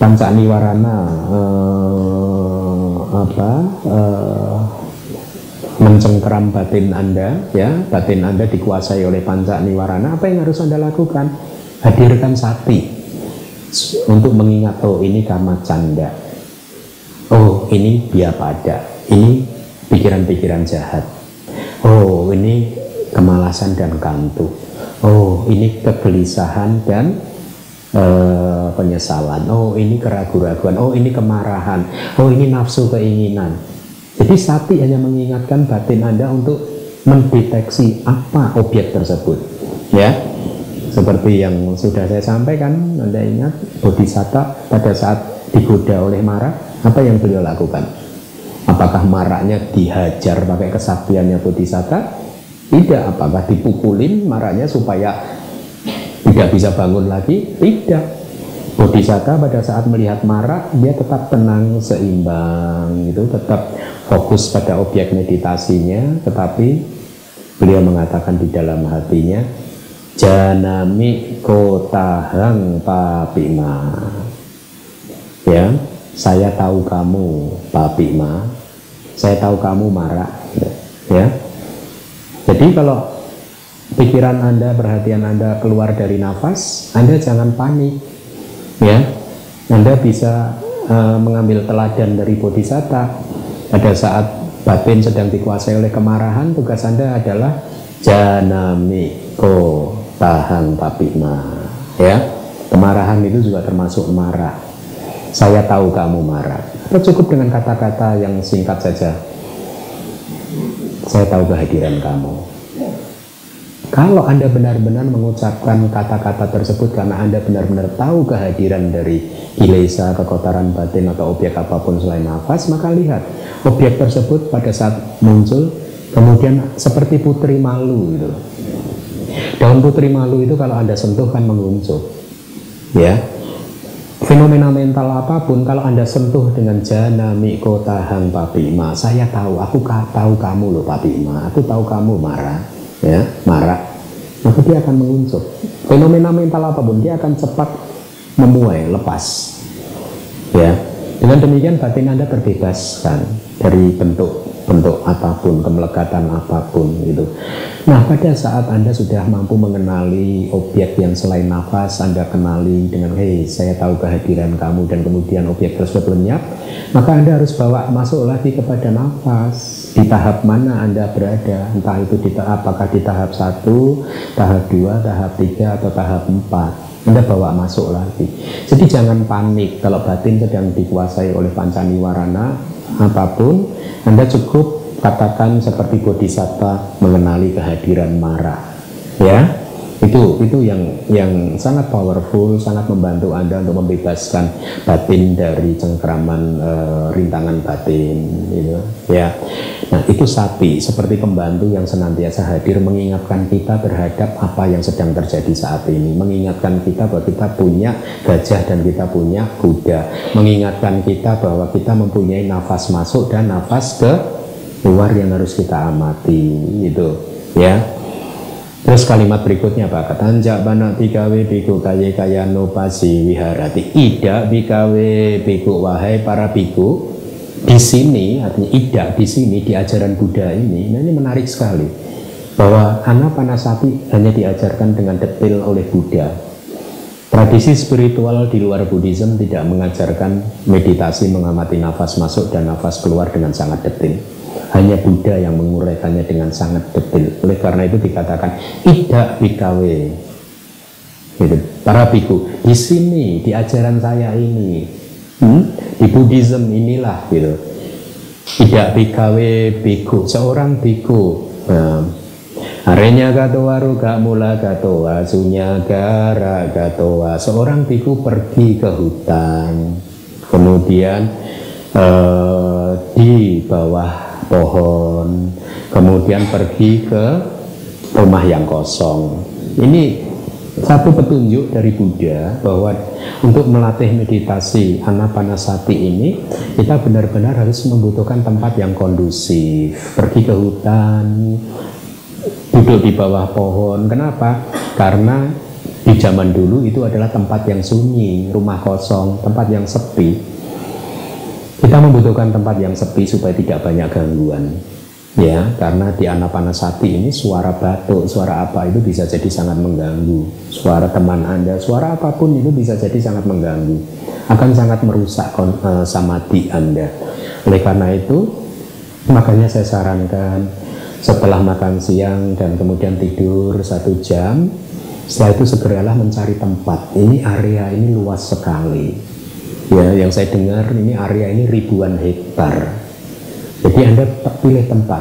panca niwarana mencengkeram batin Anda, ya, batin Anda dikuasai oleh panca niwarana. Apa yang harus Anda lakukan? Hadirkan sati untuk mengingat, ini kama canda, ini biapada, ini pikiran-pikiran jahat. Ini kemalasan dan kantuk. Ini kegelisahan dan penyesalan. Ini keraguan-raguan. Ini kemarahan. Ini nafsu keinginan. Jadi sati hanya mengingatkan batin Anda untuk mendeteksi apa objek tersebut. Ya, seperti yang sudah saya sampaikan, Anda ingat Bodhisatta pada saat digoda oleh Mara, apa yang beliau lakukan? Apakah maraknya dihajar pakai kesaktiannya Bodhisatta? Tidak. Apakah dipukulin maraknya supaya tidak bisa bangun lagi? Tidak. Bodhisatta pada saat melihat marak, dia tetap tenang, seimbang, gitu, tetap fokus pada objek meditasinya, tetapi beliau mengatakan di dalam hatinya, janami kotahang papima. Ya, saya tahu kamu papima, saya tahu kamu marak, ya. Jadi kalau pikiran Anda, perhatian Anda keluar dari nafas, Anda jangan panik, ya. Anda bisa mengambil teladan dari Bodhisatta. Pada saat batin sedang dikuasai oleh kemarahan, tugas Anda adalah janami ko tahang papima, ya. Kemarahan itu juga termasuk marah. Saya tahu kamu marah. Atau cukup dengan kata-kata yang singkat saja. Saya tahu kehadiran kamu. Kalau Anda benar-benar mengucapkan kata-kata tersebut karena Anda benar-benar tahu kehadiran dari kilesa, kekotoran batin atau objek apapun selain nafas, maka lihat objek tersebut pada saat muncul kemudian seperti putri malu gitu. Daun putri malu itu kalau Anda sentuh kan menguncup, ya. Fenomena mental apapun kalau Anda sentuh dengan janami kotahang papima, saya tahu, aku tahu kamu loh papima, aku tahu kamu marah, ya, marah, maka dia akan menguncup. Fenomena mental apapun dia akan cepat memuai, lepas, ya. Dengan demikian batin Anda terbebaskan dari bentuk apapun, kemelekatan apapun gitu. Nah, pada saat Anda sudah mampu mengenali objek yang selain nafas, Anda kenali dengan saya tahu kehadiran kamu, dan kemudian objek tersebut lenyap, maka Anda harus bawa masuk lagi kepada nafas. Di tahap mana Anda berada, entah itu apakah di tahap 1, tahap 2, tahap 3, atau tahap 4, Anda bawa masuk lagi. Jadi jangan panik kalau batin sedang dikuasai oleh panca niwarana apapun. Anda cukup katakan seperti Bodhisatta mengenali kehadiran mara, ya. Itu yang sangat powerful, sangat membantu Anda untuk membebaskan batin dari cengkraman rintangan batin, gitu ya. Nah, itu sati seperti pembantu yang senantiasa hadir mengingatkan kita terhadap apa yang sedang terjadi saat ini, mengingatkan kita bahwa kita punya gajah dan kita punya kuda, mengingatkan kita bahwa kita mempunyai nafas masuk dan nafas ke luar yang harus kita amati, gitu ya. Terus kalimat berikutnya apa? Katanjak banak bikawe biku kaye kaya no pasi wiharati. Ida bikawe biku, wahai para biku. Di sini artinya ida di sini di ajaran Buddha ini. Nah, ini menarik sekali bahwa anapanasati hanya diajarkan dengan detail oleh Buddha. Tradisi spiritual di luar Buddhism tidak mengajarkan meditasi mengamati nafas masuk dan nafas keluar dengan sangat detail. Hanya Buddha yang menguraikannya dengan sangat detail. Oleh karena itu dikatakan ida bikawe, gitu. Para biku di sini di ajaran saya ini, di Buddhism inilah, gitu. Ida bikawe biku, seorang biku. Arenya gatowa ruga mula gatowa sunya gara gatowa. Seorang biku pergi ke hutan, kemudian di bawah pohon, kemudian pergi ke rumah yang kosong. Ini satu petunjuk dari Buddha bahwa untuk melatih meditasi anapanasati ini kita benar-benar harus membutuhkan tempat yang kondusif. Pergi ke hutan, duduk di bawah pohon. Kenapa? Karena di zaman dulu itu adalah tempat yang sunyi, rumah kosong, tempat yang sepi. Kita membutuhkan tempat yang sepi supaya tidak banyak gangguan, ya. Karena di anapanasati ini suara batuk, suara apa itu bisa jadi sangat mengganggu. Suara teman Anda, suara apapun itu bisa jadi sangat mengganggu, akan sangat merusak samadhi Anda. Oleh karena itu, makanya saya sarankan setelah makan siang dan kemudian tidur 1 jam, setelah itu segeralah mencari tempat. Ini area ini luas sekali. Ya, yang saya dengar ini area ini ribuan hektar. Jadi Anda pilih tempat.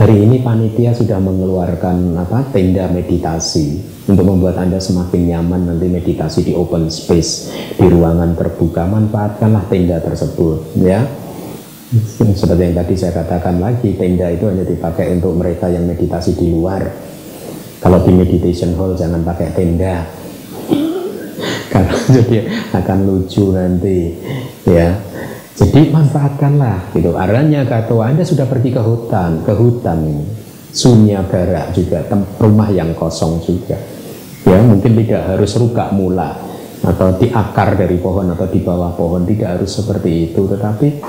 Hari ini panitia sudah mengeluarkan tenda meditasi untuk membuat Anda semakin nyaman nanti meditasi di open space, di ruangan terbuka. Manfaatkanlah tenda tersebut, ya. Seperti yang tadi saya katakan lagi, tenda itu hanya dipakai untuk mereka yang meditasi di luar. Kalau di meditation hall jangan pakai tenda. Karena jadi akan lucu nanti, ya. Jadi manfaatkanlah, gitu. Aranya kata Anda sudah pergi ke hutan ini, sunyagara juga, rumah yang kosong juga. Ya, mungkin tidak harus ruka mula atau di akar dari pohon atau di bawah pohon, tidak harus seperti itu, tetapi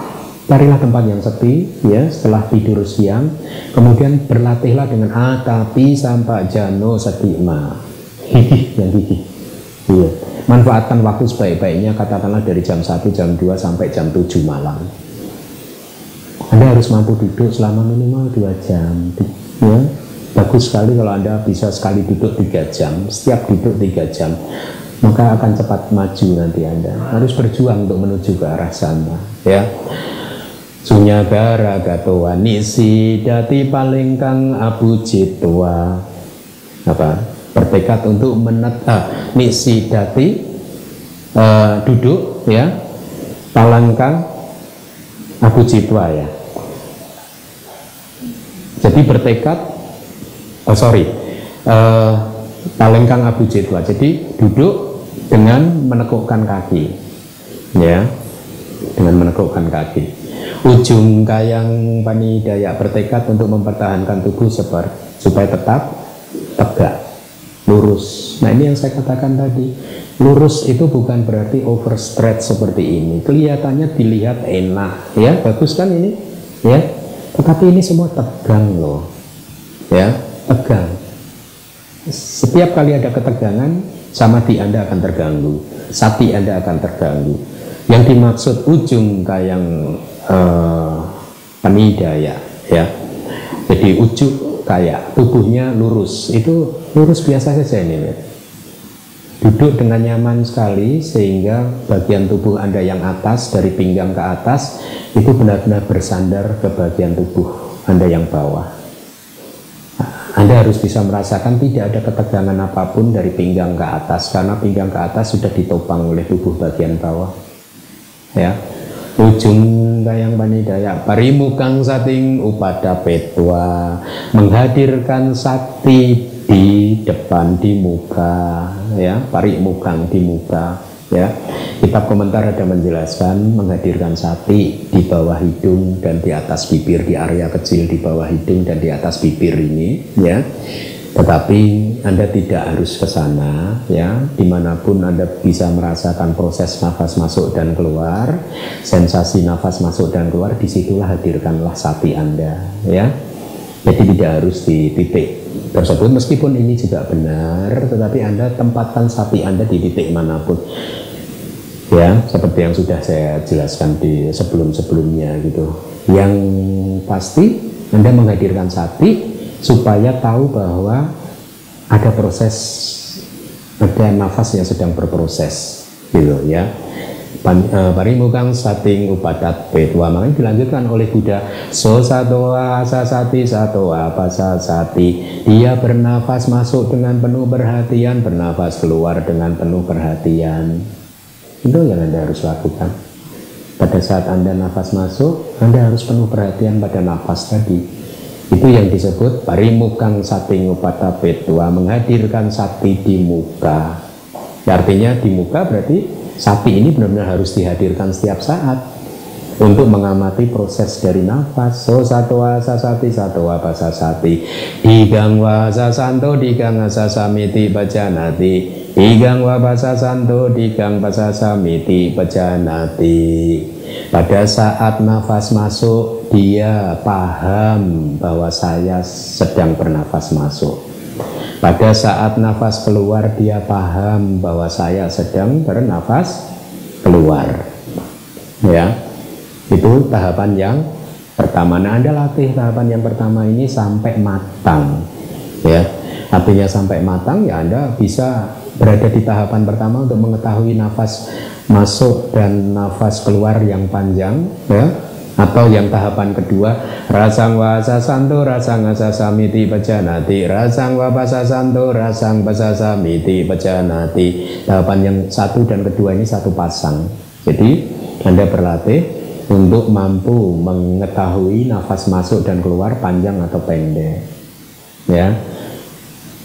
carilah tempat yang sepi, ya. Setelah tidur siang, kemudian berlatihlah dengan atapi sampai jano satima, yang gigih, iya. Manfaatkan waktu sebaik-baiknya, katakanlah dari jam 1, jam 2 sampai jam 7 malam. Anda harus mampu duduk selama minimal 2 jam, ya. Bagus sekali kalau Anda bisa sekali duduk 3 jam, setiap duduk 3 jam, maka akan cepat maju nanti Anda. Harus berjuang untuk menuju ke arah sana, ya. Sunyagara gatowa nisi dati paling kang abu jitwa, bertekad untuk misi dati, duduk, ya, palangkang abu jitwa, ya. Jadi bertekad, palengkang abu jitwa. Jadi duduk dengan menekukkan kaki, ya, dengan menekukkan kaki. Ujung kayang panidaya, bertekad untuk mempertahankan tubuh supaya tetap tegak, lurus. Nah, ini yang saya katakan tadi, lurus itu bukan berarti overstretch seperti ini. Kelihatannya dilihat enak, ya, bagus kan ini, ya. Tetapi ini semua tegang loh, ya, tegang. Setiap kali ada ketegangan, samadhi Anda akan terganggu, sati Anda akan terganggu. Yang dimaksud ujung kayang panidaya, ya. Jadi ujung kayak tubuhnya lurus, itu lurus biasa saja ini, ya. Duduk dengan nyaman sekali sehingga bagian tubuh Anda yang atas, dari pinggang ke atas, itu benar-benar bersandar ke bagian tubuh Anda yang bawah. Anda harus bisa merasakan tidak ada ketegangan apapun dari pinggang ke atas, karena pinggang ke atas sudah ditopang oleh tubuh bagian bawah. Ya, ujung kayang panidaya parimukang sating upada petwa, menghadirkan sakti di depan, di muka, ya, parimukang di muka. Ya, kitab komentar ada menjelaskan menghadirkan sati di bawah hidung dan di atas bibir, di area kecil di bawah hidung dan di atas bibir ini, ya. Tetapi Anda tidak harus ke sana, ya. Dimanapun Anda bisa merasakan proses nafas masuk dan keluar, sensasi nafas masuk dan keluar, disitulah hadirkanlah sati Anda, ya. Jadi tidak harus di titik tersebut, meskipun ini juga benar, tetapi Anda tempatkan sati Anda di titik manapun, ya, seperti yang sudah saya jelaskan di sebelum-sebelumnya gitu. Yang pasti Anda menghadirkan sati supaya tahu bahwa ada proses, ada nafas yang sedang berproses gitu, ya. Parimukang sating upadat petwa, makanya dilanjutkan oleh Buddha, so satoa asasati satoa pasasati, dia bernafas masuk dengan penuh perhatian, bernafas keluar dengan penuh perhatian. Itu yang Anda harus lakukan. Pada saat Anda nafas masuk, Anda harus penuh perhatian pada nafas tadi. Itu yang disebut parimukang sating upada petwa, menghadirkan sati di muka. Artinya di muka berarti sati ini benar-benar harus dihadirkan setiap saat untuk mengamati proses dari nafas. So satoa sasati satoa pasasati, digang wa sasanto digang asasamiti pajanati, digang wa pasasanto digang pasasamiti pajanati. Pada saat nafas masuk, dia paham bahwa saya sedang bernafas masuk. Pada saat nafas keluar, dia paham bahwa saya sedang bernafas keluar. Ya, itu tahapan yang pertama. Nah, Anda latih tahapan yang pertama ini sampai matang. Ya, artinya sampai matang, ya Anda bisa berada di tahapan pertama untuk mengetahui nafas masuk dan nafas keluar yang panjang, ya. Atau yang tahapan kedua, rasang wasasanto rasang asasamiti pajanati, rasang wapasasanto rasang pasasamiti pajanati. Tahapan yang satu dan kedua ini satu pasang. Jadi Anda berlatih untuk mampu mengetahui nafas masuk dan keluar panjang atau pendek, ya.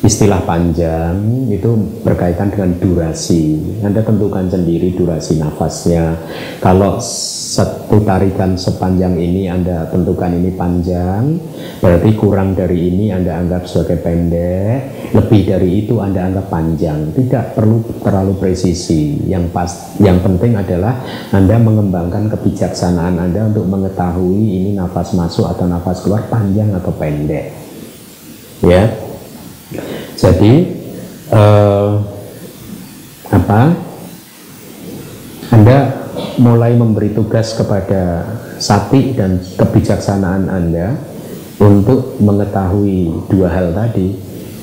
Istilah panjang itu berkaitan dengan durasi. Anda tentukan sendiri durasi nafasnya. Kalau satu tarikan sepanjang ini Anda tentukan ini panjang, berarti kurang dari ini Anda anggap sebagai pendek, lebih dari itu Anda anggap panjang. Tidak perlu terlalu presisi. Yang penting adalah Anda mengembangkan kebijaksanaan Anda untuk mengetahui ini nafas masuk atau nafas keluar panjang atau pendek, ya. Jadi Anda mulai memberi tugas kepada sati dan kebijaksanaan Anda untuk mengetahui dua hal tadi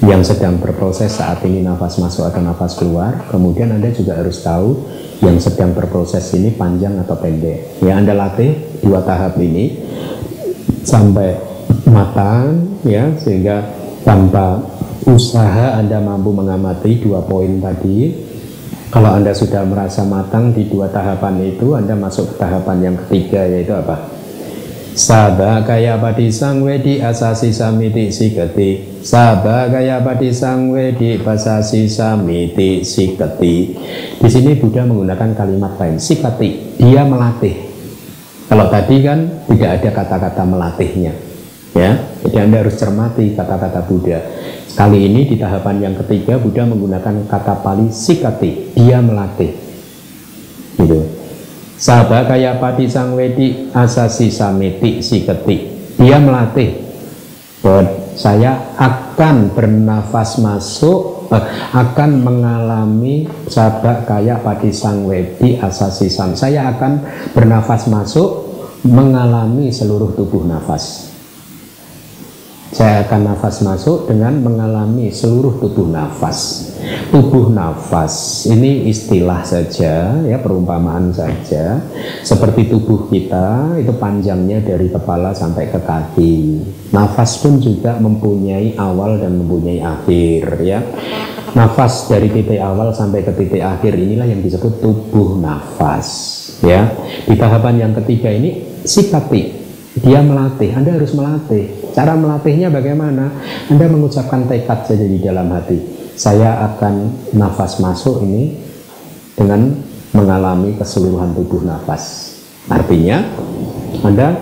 yang sedang berproses saat ini, nafas masuk atau nafas keluar. Kemudian Anda juga harus tahu yang sedang berproses ini panjang atau pendek. Ya, Anda latih dua tahap ini sampai matang, ya, sehingga tanpa usaha Anda mampu mengamati dua poin tadi. Kalau Anda sudah merasa matang di dua tahapan itu, Anda masuk ke tahapan yang ketiga, yaitu apa? Sabha kaya padi sangwedi asasi samiti siketi, sabha kaya padi sangwedi pasasi samiti siketi. Di sini Buddha menggunakan kalimat lain, siketi, dia melatih. Kalau tadi kan tidak ada kata-kata melatihnya, ya. Jadi Anda harus cermati kata-kata Buddha. Kali ini di tahapan yang ketiga Buddha menggunakan kata Pali sikati, dia melatih. Gitu. Sabha kaya pati sangwedi asasi samiti siketi, dia melatih bahwa saya akan bernafas masuk, akan mengalami sabha kaya pati sangwedi asasi sam. Saya akan bernafas masuk, mengalami seluruh tubuh nafas. Saya akan nafas masuk dengan mengalami seluruh tubuh nafas. Tubuh nafas ini istilah saja, ya, perumpamaan saja. Seperti tubuh kita itu panjangnya dari kepala sampai ke kaki. Nafas pun juga mempunyai awal dan mempunyai akhir, ya. Nafas dari titik awal sampai ke titik akhir inilah yang disebut tubuh nafas, ya. Di tahapan yang ketiga ini sikati. Dia melatih, Anda harus melatih. Cara melatihnya bagaimana? Anda mengucapkan tekad saja di dalam hati. Saya akan nafas masuk ini dengan mengalami keseluruhan tubuh nafas. Artinya, Anda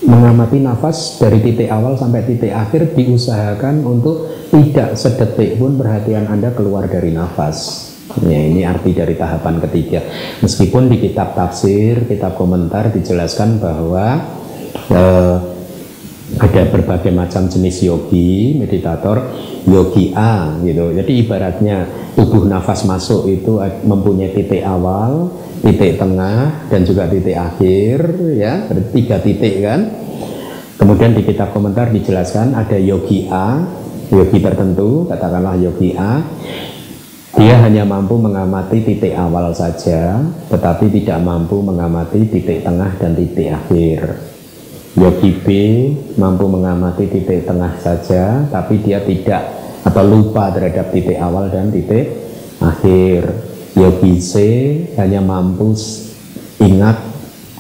mengamati nafas dari titik awal sampai titik akhir, diusahakan untuk tidak sedetik pun perhatian Anda keluar dari nafas. Ya, ini arti dari tahapan ketiga. Meskipun di kitab tafsir, kitab komentar dijelaskan bahwa ada berbagai macam jenis yogi, meditator, yogi A gitu. Jadi ibaratnya tubuh nafas masuk itu mempunyai titik awal, titik tengah, dan juga titik akhir, ya, ada 3 titik kan. Kemudian di kitab komentar dijelaskan ada yogi A, yogi tertentu, katakanlah yogi A, dia hanya mampu mengamati titik awal saja, tetapi tidak mampu mengamati titik tengah dan titik akhir. Yogi B mampu mengamati titik tengah saja, tapi dia tidak atau lupa terhadap titik awal dan titik akhir. Yogi C hanya mampu ingat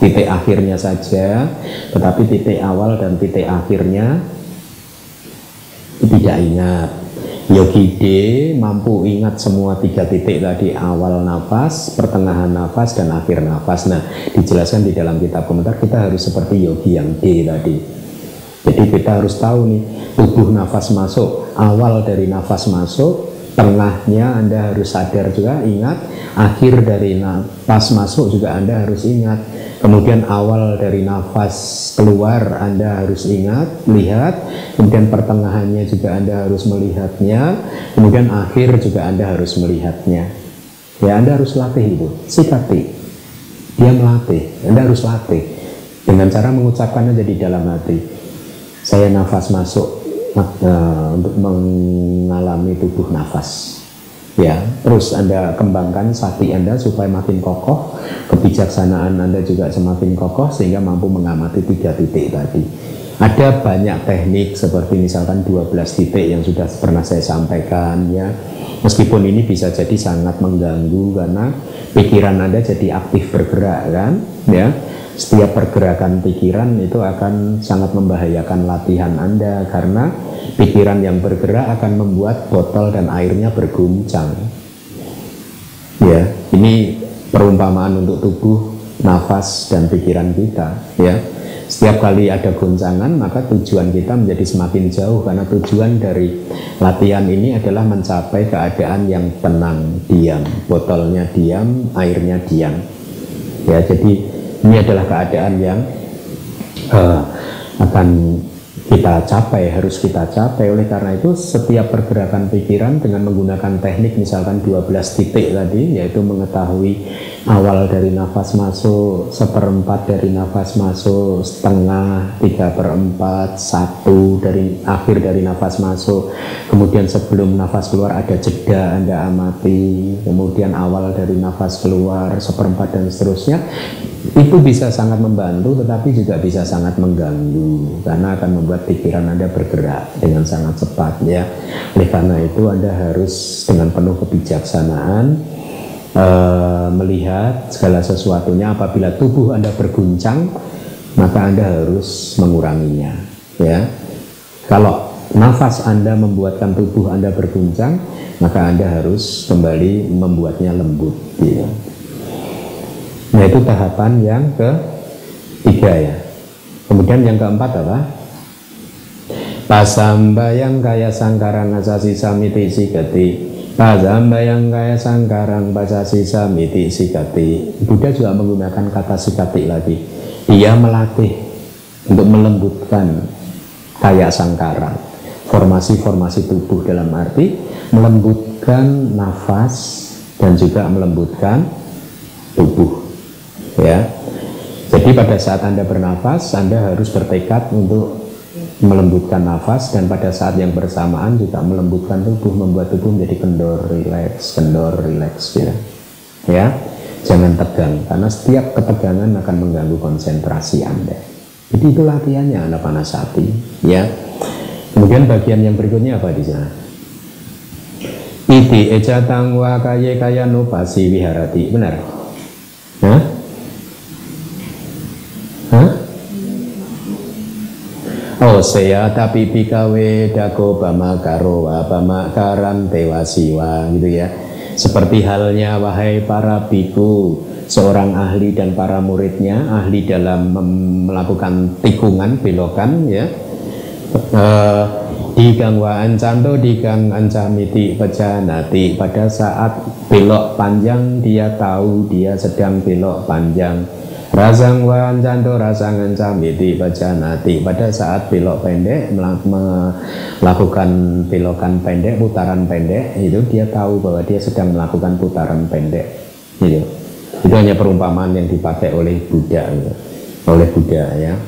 titik akhirnya saja, tetapi titik awal dan titik akhirnya tidak ingat. Yogi D mampu ingat semua 3 titik tadi, awal nafas, pertengahan nafas, dan akhir nafas. Nah, dijelaskan di dalam kitab komentar kita harus seperti yogi yang D tadi. Jadi kita harus tahu nih, tubuh nafas masuk, awal dari nafas masuk, tengahnya Anda harus sadar juga, ingat, akhir dari nafas masuk juga Anda harus ingat. Kemudian awal dari nafas keluar Anda harus ingat, lihat. Kemudian pertengahannya juga Anda harus melihatnya. Kemudian akhir juga Anda harus melihatnya. Ya, Anda harus latih itu, sikati. Dia melatih, Anda harus latih dengan cara mengucapkannya jadi dalam hati. Saya nafas masuk untuk mengalami tubuh nafas. Ya, terus Anda kembangkan sati Anda supaya makin kokoh, kebijaksanaan Anda juga semakin kokoh sehingga mampu mengamati 3 titik tadi. Ada banyak teknik seperti misalkan 12 titik yang sudah pernah saya sampaikan, ya. Meskipun ini bisa jadi sangat mengganggu karena pikiran Anda jadi aktif bergerak kan, ya. Setiap pergerakan pikiran itu akan sangat membahayakan latihan Anda karena pikiran yang bergerak akan membuat botol dan airnya berguncang. Ya, ini perumpamaan untuk tubuh, nafas, dan pikiran kita, ya. Setiap kali ada goncangan, maka tujuan kita menjadi semakin jauh karena tujuan dari latihan ini adalah mencapai keadaan yang tenang, diam. Botolnya diam, airnya diam. Ya, jadi ini adalah keadaan yang akan kita capai, harus kita capai. Oleh karena itu setiap pergerakan pikiran dengan menggunakan teknik misalkan 12 titik tadi, yaitu mengetahui awal dari nafas masuk, 1/4 dari nafas masuk, setengah, 3/4, 1 dari akhir dari nafas masuk, kemudian sebelum nafas keluar ada jeda Anda amati, kemudian awal dari nafas keluar 1/4 dan seterusnya. Itu bisa sangat membantu tetapi juga bisa sangat mengganggu karena akan membuat pikiran Anda bergerak dengan sangat cepat, ya. Oleh karena itu Anda harus dengan penuh kebijaksanaan melihat segala sesuatunya. Apabila tubuh Anda berguncang, maka Anda harus menguranginya, ya. Kalau nafas Anda membuatkan tubuh Anda berguncang, maka Anda harus kembali membuatnya lembut, ya. Nah, itu tahapan yang ketiga, ya. Kemudian yang keempat apa? Pasambayang kaya sangkarang asasi samiti sikati. Pasambayang kaya sangkarang pasasi samiti sikati. Buddha juga menggunakan kata sikati lagi. Dia melatih untuk melembutkan kaya sangkarang, formasi-formasi tubuh, dalam arti melembutkan nafas dan juga melembutkan tubuh, ya. Jadi pada saat Anda bernafas, Anda harus bertekad untuk melembutkan nafas, dan pada saat yang bersamaan juga melembutkan tubuh, membuat tubuh menjadi kendor, rileks gitu. Ya, jangan tegang, karena setiap ketegangan akan mengganggu konsentrasi Anda. Jadi itu latihannya Anapanasati, ya. Kemudian bagian yang berikutnya apa di sana? Iti ejatang wa kaya nupasi wiharati, benar? Hah? Hah? Oh saya tapi pikawe dako bama karowa bama karam tewasiwa gitu ya. Seperti halnya wahai para biku, seorang ahli dan para muridnya, ahli dalam melakukan tikungan, belokan ya. Digang wa ancanto digang ancamiti pajanati, pada saat belok panjang dia tahu dia sedang belok panjang. Rasang wa ancanto rasang ancamiti pajanati, pada saat belok pendek melakukan belokan pendek, putaran pendek, itu dia tahu bahwa dia sedang melakukan putaran pendek gitu. Itu hanya perumpamaan yang dipakai oleh Buddha gitu. Oleh Buddha ya.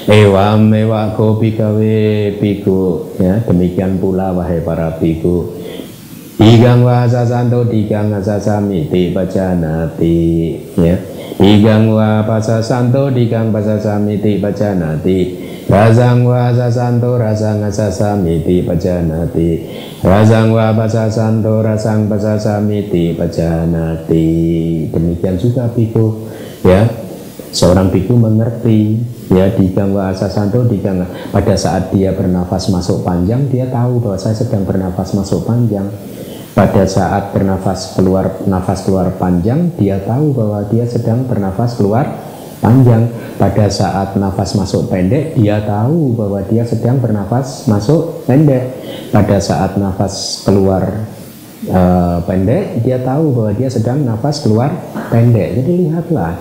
Ewam ewa ko bikawe biku ya, demikian pula wahai para biku. Digang wa sasanto digang asasamiti pajanati ya. Digang wa pasasanto digang pasasamiti pajanati. Rasang wa sasanto rasang asasamiti pajanati. Rasang wa pasasanto rasang pasasamiti pajanati. Demikian juga biku ya. Seorang biku mengerti ya, digang wa asasanto digang, pada saat dia bernafas masuk panjang dia tahu bahwa saya sedang bernafas masuk panjang. Pada saat bernafas keluar, nafas keluar panjang, dia tahu bahwa dia sedang bernafas keluar panjang. Pada saat nafas masuk pendek, dia tahu bahwa dia sedang bernafas masuk pendek. Pada saat nafas keluar pendek, dia tahu bahwa dia sedang nafas keluar pendek. Jadi lihatlah,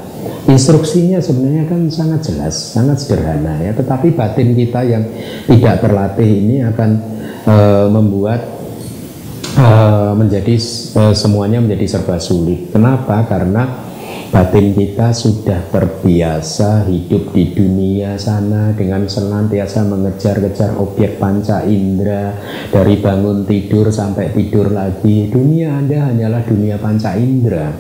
instruksinya sebenarnya kan sangat jelas, sangat sederhana ya. Tetapi batin kita yang tidak terlatih ini akan membuat semuanya menjadi serba sulit. Kenapa? Karena batin kita sudah terbiasa hidup di dunia sana dengan senantiasa mengejar-kejar objek panca indera, dari bangun tidur sampai tidur lagi. Dunia Anda hanyalah dunia panca indera,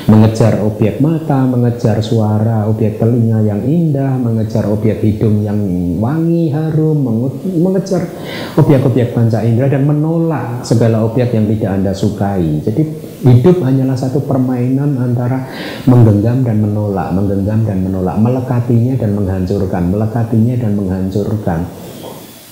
mengejar objek mata, mengejar suara, objek telinga yang indah, mengejar objek hidung yang wangi, harum, mengejar objek-objek panca indera dan menolak segala objek yang tidak Anda sukai. Jadi hidup hanyalah satu permainan antara menggenggam dan menolak, menggenggam dan menolak, melekatinya dan menghancurkan, melekatinya dan menghancurkan.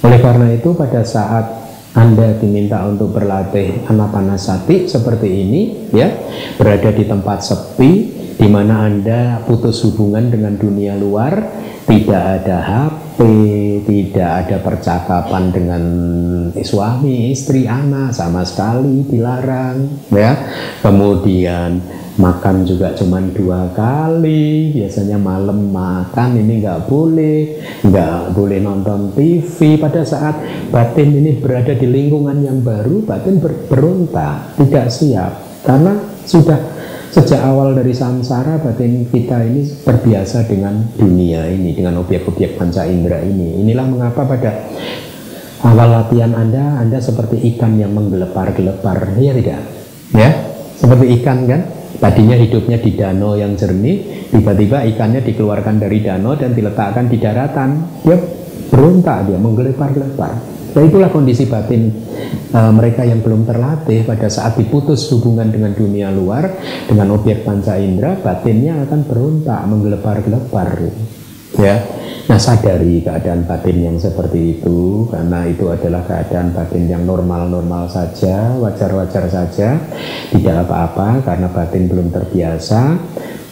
Oleh karena itu pada saat Anda diminta untuk berlatih Anapanasati seperti ini ya, berada di tempat sepi di mana Anda putus hubungan dengan dunia luar, tidak ada HP, tidak ada percakapan dengan suami, istri, anak, sama sekali dilarang ya. Kemudian makan juga cuma 2 kali, biasanya malam makan, ini nggak boleh nonton TV. Pada saat batin ini berada di lingkungan yang baru, batin berontak, tidak siap, karena sudah sejak awal dari samsara batin kita ini terbiasa dengan dunia ini, dengan objek-objek panca indera ini. Inilah mengapa pada awal latihan Anda seperti ikan yang menggelepar-gelepar, ya tidak? Ya, seperti ikan kan? Tadinya hidupnya di danau yang jernih, tiba-tiba ikannya dikeluarkan dari danau dan diletakkan di daratan. Dia berontak, dia menggelepar-gelepar. Nah, itulah kondisi batin mereka yang belum terlatih. Pada saat diputus hubungan dengan dunia luar, dengan objek panca indera, batinnya akan berontak, menggelepar-gelepar ya. Nah, sadari keadaan batin yang seperti itu, karena itu adalah keadaan batin yang normal-normal saja, wajar-wajar saja, tidak apa-apa, karena batin belum terbiasa.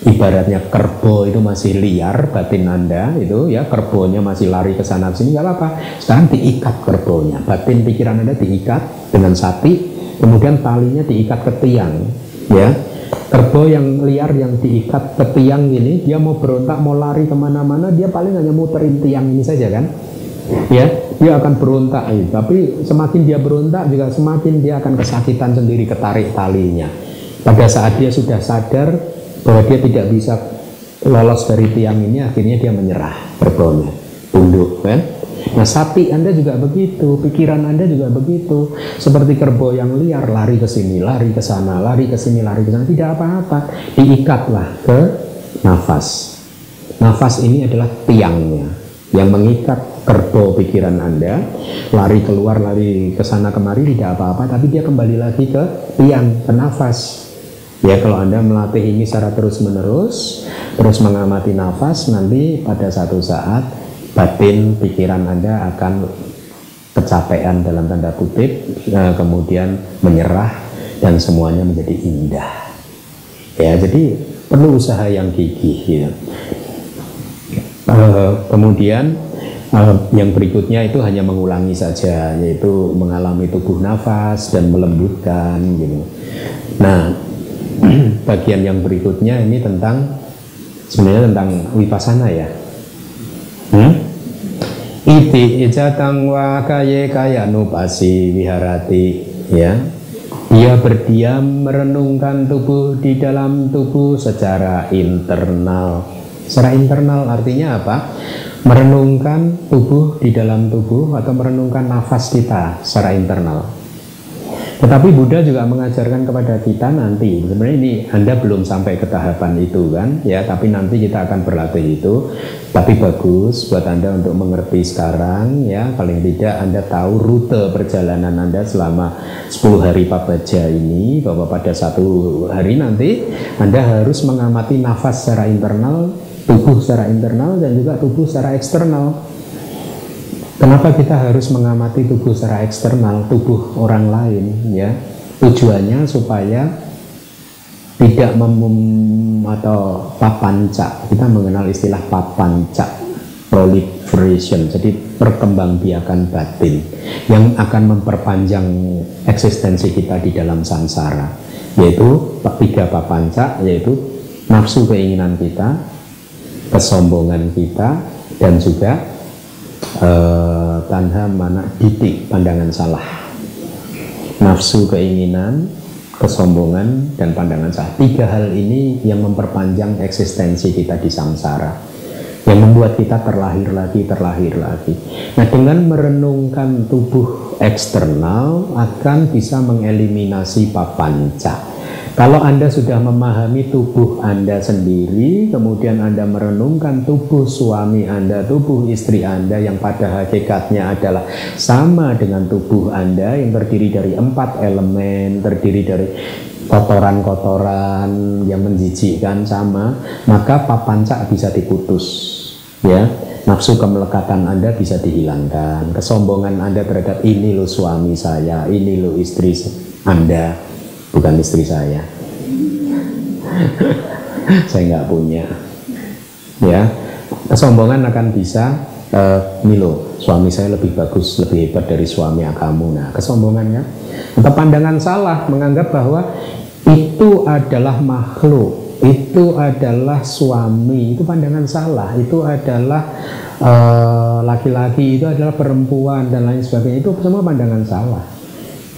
Ibaratnya kerbau itu masih liar, batin Anda itu ya, kerbonya masih lari ke sana sini, nggak apa-apa. Sekarang diikat kerbonya, batin pikiran Anda diikat dengan sati, kemudian talinya diikat ke tiang ya. Kerbau yang liar yang diikat ke tiang ini, dia mau berontak, mau lari kemana-mana, dia paling hanya muterin tiang ini saja kan ya, dia akan berontak tapi semakin dia berontak juga semakin dia akan kesakitan sendiri, ketarik talinya. Pada saat dia sudah sadar bahwa dia tidak bisa lolos dari tiang ini, akhirnya dia menyerah, kerbaunya tunduk kan. Nah, sapi Anda juga begitu, pikiran Anda juga begitu. Seperti kerbau yang liar, lari ke sini, lari ke sana, lari ke sini, lari ke sana, tidak apa-apa. Diikatlah ke nafas. Nafas ini adalah tiangnya yang mengikat kerbau pikiran Anda. Lari keluar, lari ke sana kemari tidak apa-apa, tapi dia kembali lagi ke tiang, ke nafas. Ya, kalau Anda melatih ini secara terus-menerus, terus mengamati nafas, nanti pada satu saat batin pikiran Anda akan kecapean dalam tanda kutip, kemudian menyerah dan semuanya menjadi indah. Ya, jadi perlu usaha yang gigih. Ya. Kemudian yang berikutnya itu hanya mengulangi saja, yaitu mengalami tubuh nafas dan melembutkan gitu. Nah, bagian yang berikutnya ini sebenarnya tentang vipassana ya. Iti ijatang wa kaye kayanupasi viharati, ya. Dia berdiam merenungkan tubuh di dalam tubuh secara internal. Secara internal artinya apa? Merenungkan tubuh di dalam tubuh atau merenungkan nafas kita secara internal. Tetapi Buddha juga mengajarkan kepada kita nanti, sebenarnya ini Anda belum sampai ke tahapan itu kan, ya, tapi nanti kita akan berlatih itu. Tapi bagus buat Anda untuk mengerti sekarang, ya, paling tidak Anda tahu rute perjalanan Anda selama 10 hari Pabaja ini, bahwa pada satu hari nanti Anda harus mengamati nafas secara internal, tubuh secara internal, dan juga tubuh secara eksternal. Kenapa kita harus mengamati tubuh secara eksternal, tubuh orang lain, ya? Tujuannya supaya tidak atau papanca. Kita mengenal istilah papanca, proliferation, jadi perkembangbiakan batin yang akan memperpanjang eksistensi kita di dalam sangsara, yaitu 3 papanca, yaitu nafsu keinginan kita, kesombongan kita, dan juga tanha mana didik, pandangan salah. Nafsu keinginan, kesombongan, dan pandangan salah. 3 hal ini yang memperpanjang eksistensi kita di samsara, yang membuat kita terlahir lagi. Nah, dengan merenungkan tubuh eksternal akan bisa mengeliminasi papanca. Kalau Anda sudah memahami tubuh Anda sendiri, kemudian Anda merenungkan tubuh suami Anda, tubuh istri Anda yang pada hakikatnya adalah sama dengan tubuh Anda yang terdiri dari 4 elemen, terdiri dari kotoran-kotoran yang menjijikkan sama, maka papanca bisa diputus, ya. Nafsu kemelekatan Anda bisa dihilangkan, kesombongan Anda terhadap ini loh suami saya, ini loh istri Anda, bukan istri saya. Saya nggak punya. Ya, kesombongan akan bisa, ini loh suami saya lebih bagus, lebih hebat dari suami kamu. Nah, kesombongannya. Atau pandangan salah, menganggap bahwa itu adalah makhluk, itu adalah suami, itu pandangan salah, itu adalah laki-laki, itu adalah perempuan, dan lain sebagainya. Itu semua pandangan salah.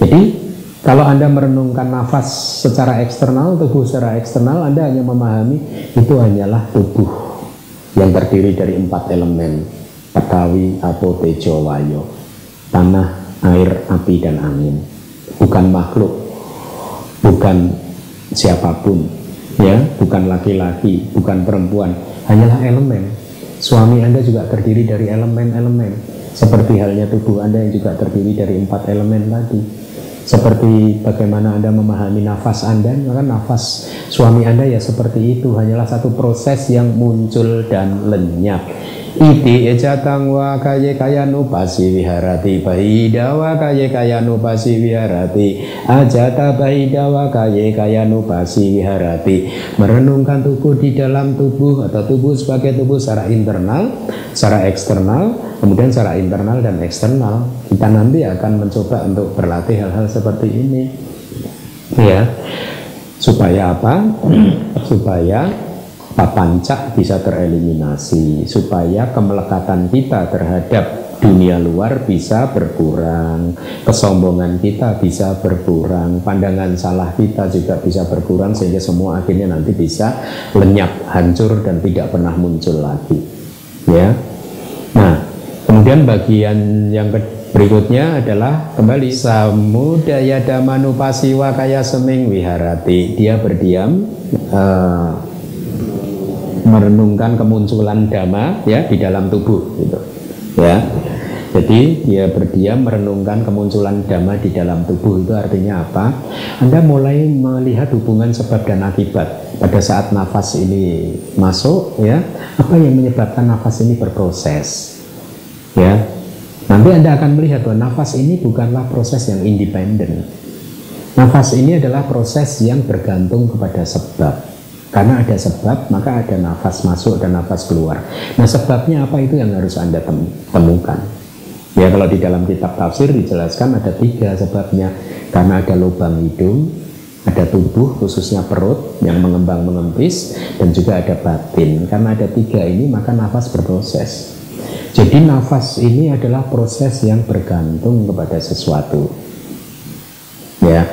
Jadi kalau Anda merenungkan nafas secara eksternal, tubuh secara eksternal, Anda hanya memahami itu hanyalah tubuh yang terdiri dari 4 elemen, Patawi, Apo, Tejo, Wayo, tanah, air, api, dan angin. Bukan makhluk, bukan siapapun, ya, bukan laki-laki, bukan perempuan, hanyalah elemen. Suami Anda juga terdiri dari elemen-elemen, seperti halnya tubuh Anda yang juga terdiri dari 4 elemen tadi. Seperti bagaimana Anda memahami nafas Anda, maka nafas suami Anda ya seperti itu, hanyalah satu proses yang muncul dan lenyap. Iti ejatang wa kaye kayanupasi viharati bahida wa kaye kayanupasi viharati ajata bahida wa kaye kayanupasi viharati. Merenungkan tubuh di dalam tubuh atau tubuh sebagai tubuh secara internal, secara eksternal, kemudian secara internal dan eksternal. Kita nanti akan mencoba untuk berlatih hal-hal seperti ini, ya. Supaya apa? Supaya papanca bisa tereliminasi, supaya kemelekatan kita terhadap dunia luar bisa berkurang, kesombongan kita bisa berkurang, pandangan salah kita juga bisa berkurang, sehingga semua akhirnya nanti bisa lenyap, hancur, dan tidak pernah muncul lagi, ya. Nah, kemudian Kemudian bagian yang berikutnya adalah kembali samudaya damanupasiwa kaya seming wiharati. Dia berdiam merenungkan kemunculan dhamma ya di dalam tubuh gitu. Ya. Jadi dia berdiam merenungkan kemunculan dhamma di dalam tubuh. Itu artinya apa? Anda mulai melihat hubungan sebab dan akibat. Pada saat nafas ini masuk ya, apa yang menyebabkan nafas ini berproses? Ya. Nanti Anda akan melihat bahwa nafas ini bukanlah proses yang independen. Nafas ini adalah proses yang bergantung kepada sebab. Karena ada sebab, maka ada nafas masuk dan nafas keluar. Nah, sebabnya apa itu yang harus Anda temukan. Ya, kalau di dalam kitab tafsir dijelaskan ada 3 sebabnya. Karena ada lubang hidung, ada tubuh, khususnya perut yang mengembang mengempis, dan juga ada batin. Karena ada 3 ini, maka nafas berproses. Jadi nafas ini adalah proses yang bergantung kepada sesuatu. Ya.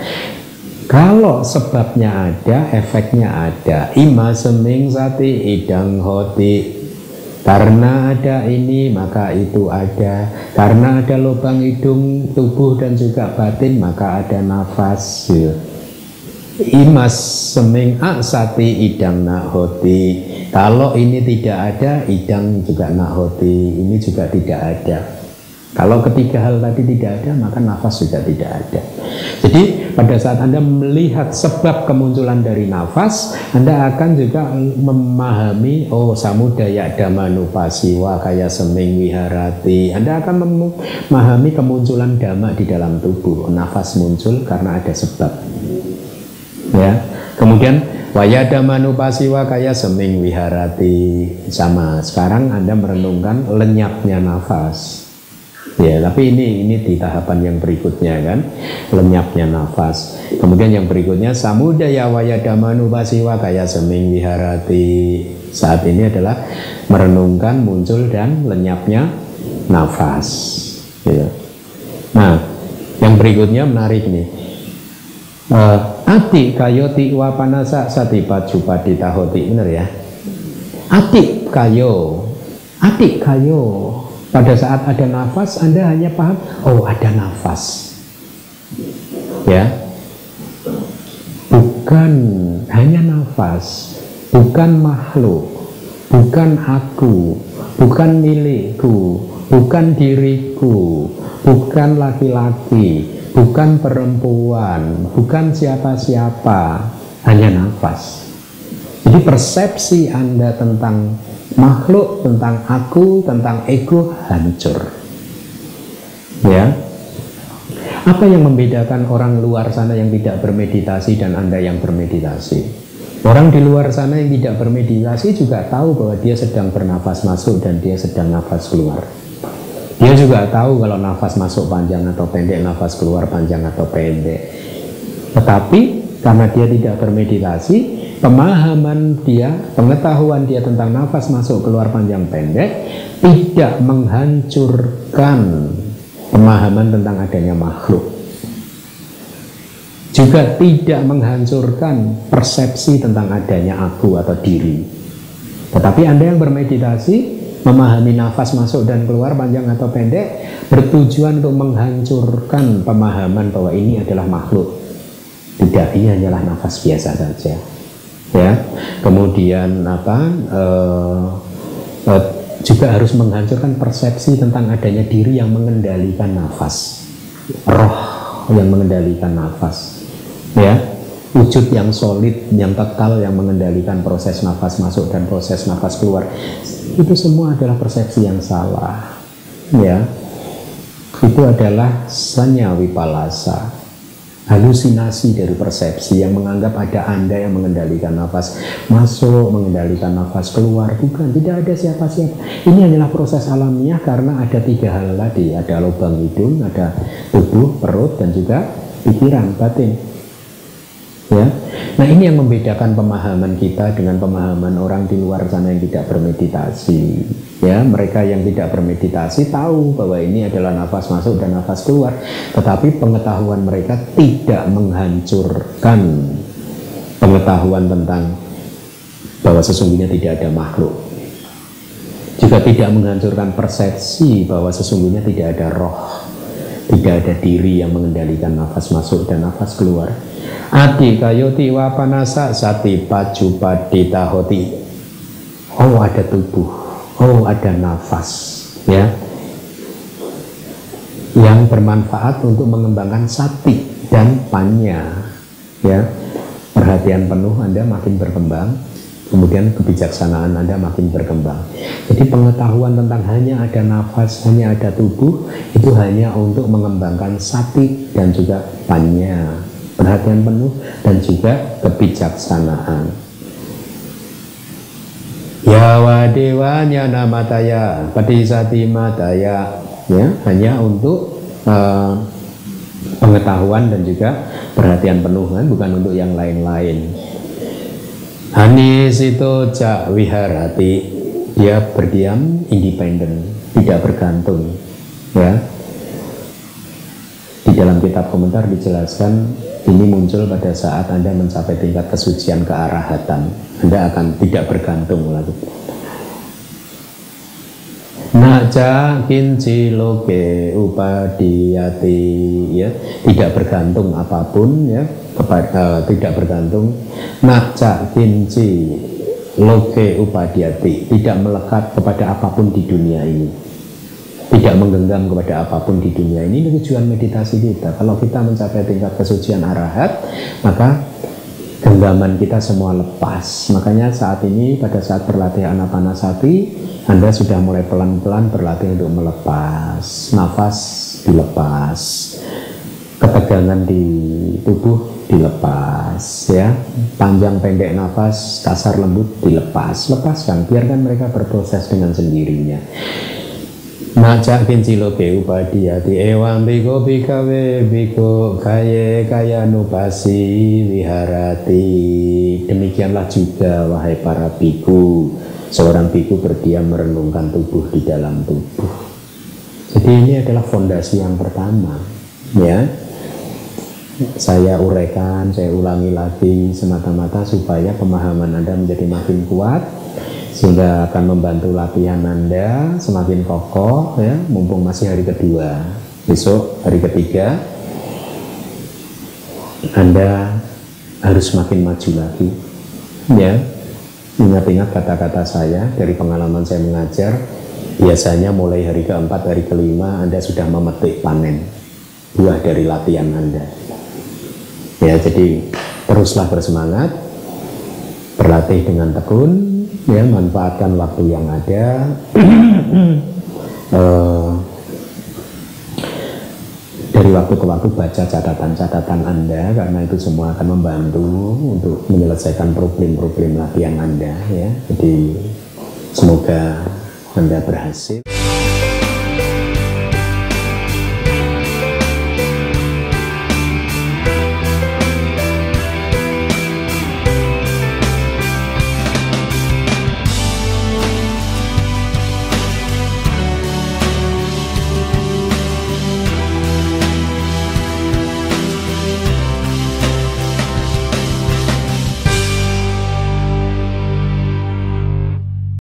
Kalau sebabnya ada, efeknya ada. Ima seming sati idang hoti. Karena ada ini, maka itu ada. Karena ada lubang hidung, tubuh dan juga batin, maka ada nafas. Imas seming aksati idang nakhoti. Kalau ini tidak ada, idang juga nakhoti. Ini juga tidak ada. Kalau ketiga hal tadi tidak ada, maka nafas juga tidak ada. Jadi pada saat Anda melihat sebab kemunculan dari nafas, Anda akan juga memahami, oh samudaya damanupasiwa kaya seming wiharati. Anda akan memahami kemunculan dhamma di dalam tubuh. Nafas muncul karena ada sebab. Ya. Kemudian waya damanupasiwa kaya seming wiharati. Sama. Sekarang Anda merenungkan lenyapnya nafas. Ya, tapi ini di tahapan yang berikutnya kan, lenyapnya nafas. Kemudian yang berikutnya samudaya waya damanupasiwa kaya seming wiharati. Saat ini adalah merenungkan muncul dan lenyapnya nafas. Ya. Nah, yang berikutnya menarik nih. Ati kayoti wapanasa satipat jupati tahoti. Benar ya? Ati kayo. Pada saat ada nafas, Anda hanya paham, oh ada nafas. Ya. Bukan hanya nafas, bukan makhluk, bukan aku, bukan milikku, bukan diriku, bukan laki-laki, bukan perempuan, bukan siapa-siapa, hanya nafas. Jadi persepsi Anda tentang makhluk, tentang aku, tentang ego hancur. Ya. Apa yang membedakan orang luar sana yang tidak bermeditasi dan Anda yang bermeditasi? Orang di luar sana yang tidak bermeditasi juga tahu bahwa dia sedang bernafas masuk dan dia sedang nafas keluar. Dia juga tahu kalau nafas masuk panjang atau pendek, nafas keluar panjang atau pendek. Tetapi karena dia tidak bermeditasi, pemahaman dia, pengetahuan dia tentang nafas masuk keluar panjang pendek tidak menghancurkan pemahaman tentang adanya makhluk. Juga tidak menghancurkan persepsi tentang adanya aku atau diri. Tetapi Anda yang bermeditasi, memahami nafas masuk dan keluar panjang atau pendek, bertujuan untuk menghancurkan pemahaman bahwa ini adalah makhluk. Tidak, ini hanyalah nafas biasa saja. Ya, kemudian juga harus menghancurkan persepsi tentang adanya diri yang mengendalikan nafas, roh yang mengendalikan nafas, ya, wujud yang solid, yang kekal, yang mengendalikan proses nafas masuk dan proses nafas keluar. Itu semua adalah persepsi yang salah, ya. Itu adalah sanya wipalasa, halusinasi dari persepsi yang menganggap ada Anda yang mengendalikan nafas masuk, mengendalikan nafas keluar. Bukan, tidak ada siapa-siapa. Ini hanyalah proses alamiah karena ada 3 hal tadi. Ada lubang hidung, ada tubuh, perut, dan juga pikiran, batin. Ya. Nah, ini yang membedakan pemahaman kita dengan pemahaman orang di luar sana yang tidak bermeditasi. Ya, mereka yang tidak bermeditasi tahu bahwa ini adalah nafas masuk dan nafas keluar, tetapi pengetahuan mereka tidak menghancurkan pengetahuan tentang bahwa sesungguhnya tidak ada makhluk. Juga tidak menghancurkan persepsi bahwa sesungguhnya tidak ada roh, tidak ada diri yang mengendalikan nafas masuk dan nafas keluar. Adi kayoti wapanasa sati paju padita hoti. Oh, ada tubuh, oh, ada nafas, ya, yang bermanfaat untuk mengembangkan sati dan panya, ya. Perhatian penuh Anda makin berkembang, kemudian kebijaksanaan Anda makin berkembang. Jadi pengetahuan tentang hanya ada nafas, hanya ada tubuh, itu hanya untuk mengembangkan sati dan juga panya, perhatian penuh dan juga kebijaksanaan. Ya wadewanya namataya padisati mataya, ya, hanya untuk pengetahuan dan juga perhatian penuh, kan, bukan untuk yang lain-lain. Hanis itu cak wiharati, dia berdiam independen, tidak bergantung, ya. Di dalam kitab komentar dijelaskan ini muncul pada saat Anda mencapai tingkat kesucian kearahatan. Anda akan tidak bergantung lagi. Naja kinci loge upadiyati, ya, tidak bergantung apapun, ya, kepada tidak bergantung. Naja kinci loge upadiyati, tidak melekat kepada apapun di dunia ini, tidak menggenggam kepada apapun di dunia ini. Ini tujuan meditasi kita. Kalau kita mencapai tingkat kesucian arahat, maka genggaman kita semua lepas. Makanya saat ini pada saat berlatih anapanasati, Anda sudah mulai pelan-pelan berlatih untuk melepas. Nafas dilepas, ketegangan di tubuh dilepas, ya. Panjang pendek nafas, kasar lembut dilepas. Lepaskan, biarkan mereka berproses dengan sendirinya. Najak kinciloke upadiyati ewang biko bikawe biko kaye kaya nupasi wiharati. Demikianlah juga wahai para biku, seorang biku berdiam merenungkan tubuh di dalam tubuh. Jadi ini adalah fondasi yang pertama, ya. Saya uraikan, saya ulangi lagi semata-mata supaya pemahaman Anda menjadi makin kuat, sehingga akan membantu latihan Anda semakin kokoh, ya, mumpung masih hari kedua. Besok hari ketiga Anda harus makin maju lagi, ya. Ingat-ingat kata-kata saya dari pengalaman saya mengajar. Biasanya mulai hari keempat, hari kelima Anda sudah memetik panen buah dari latihan Anda, ya. Jadi teruslah bersemangat, berlatih dengan tekun, ya, manfaatkan waktu yang ada. Dari waktu ke waktu baca catatan-catatan Anda, karena itu semua akan membantu untuk menyelesaikan problem-problem latihan Anda, ya. Jadi semoga Anda berhasil.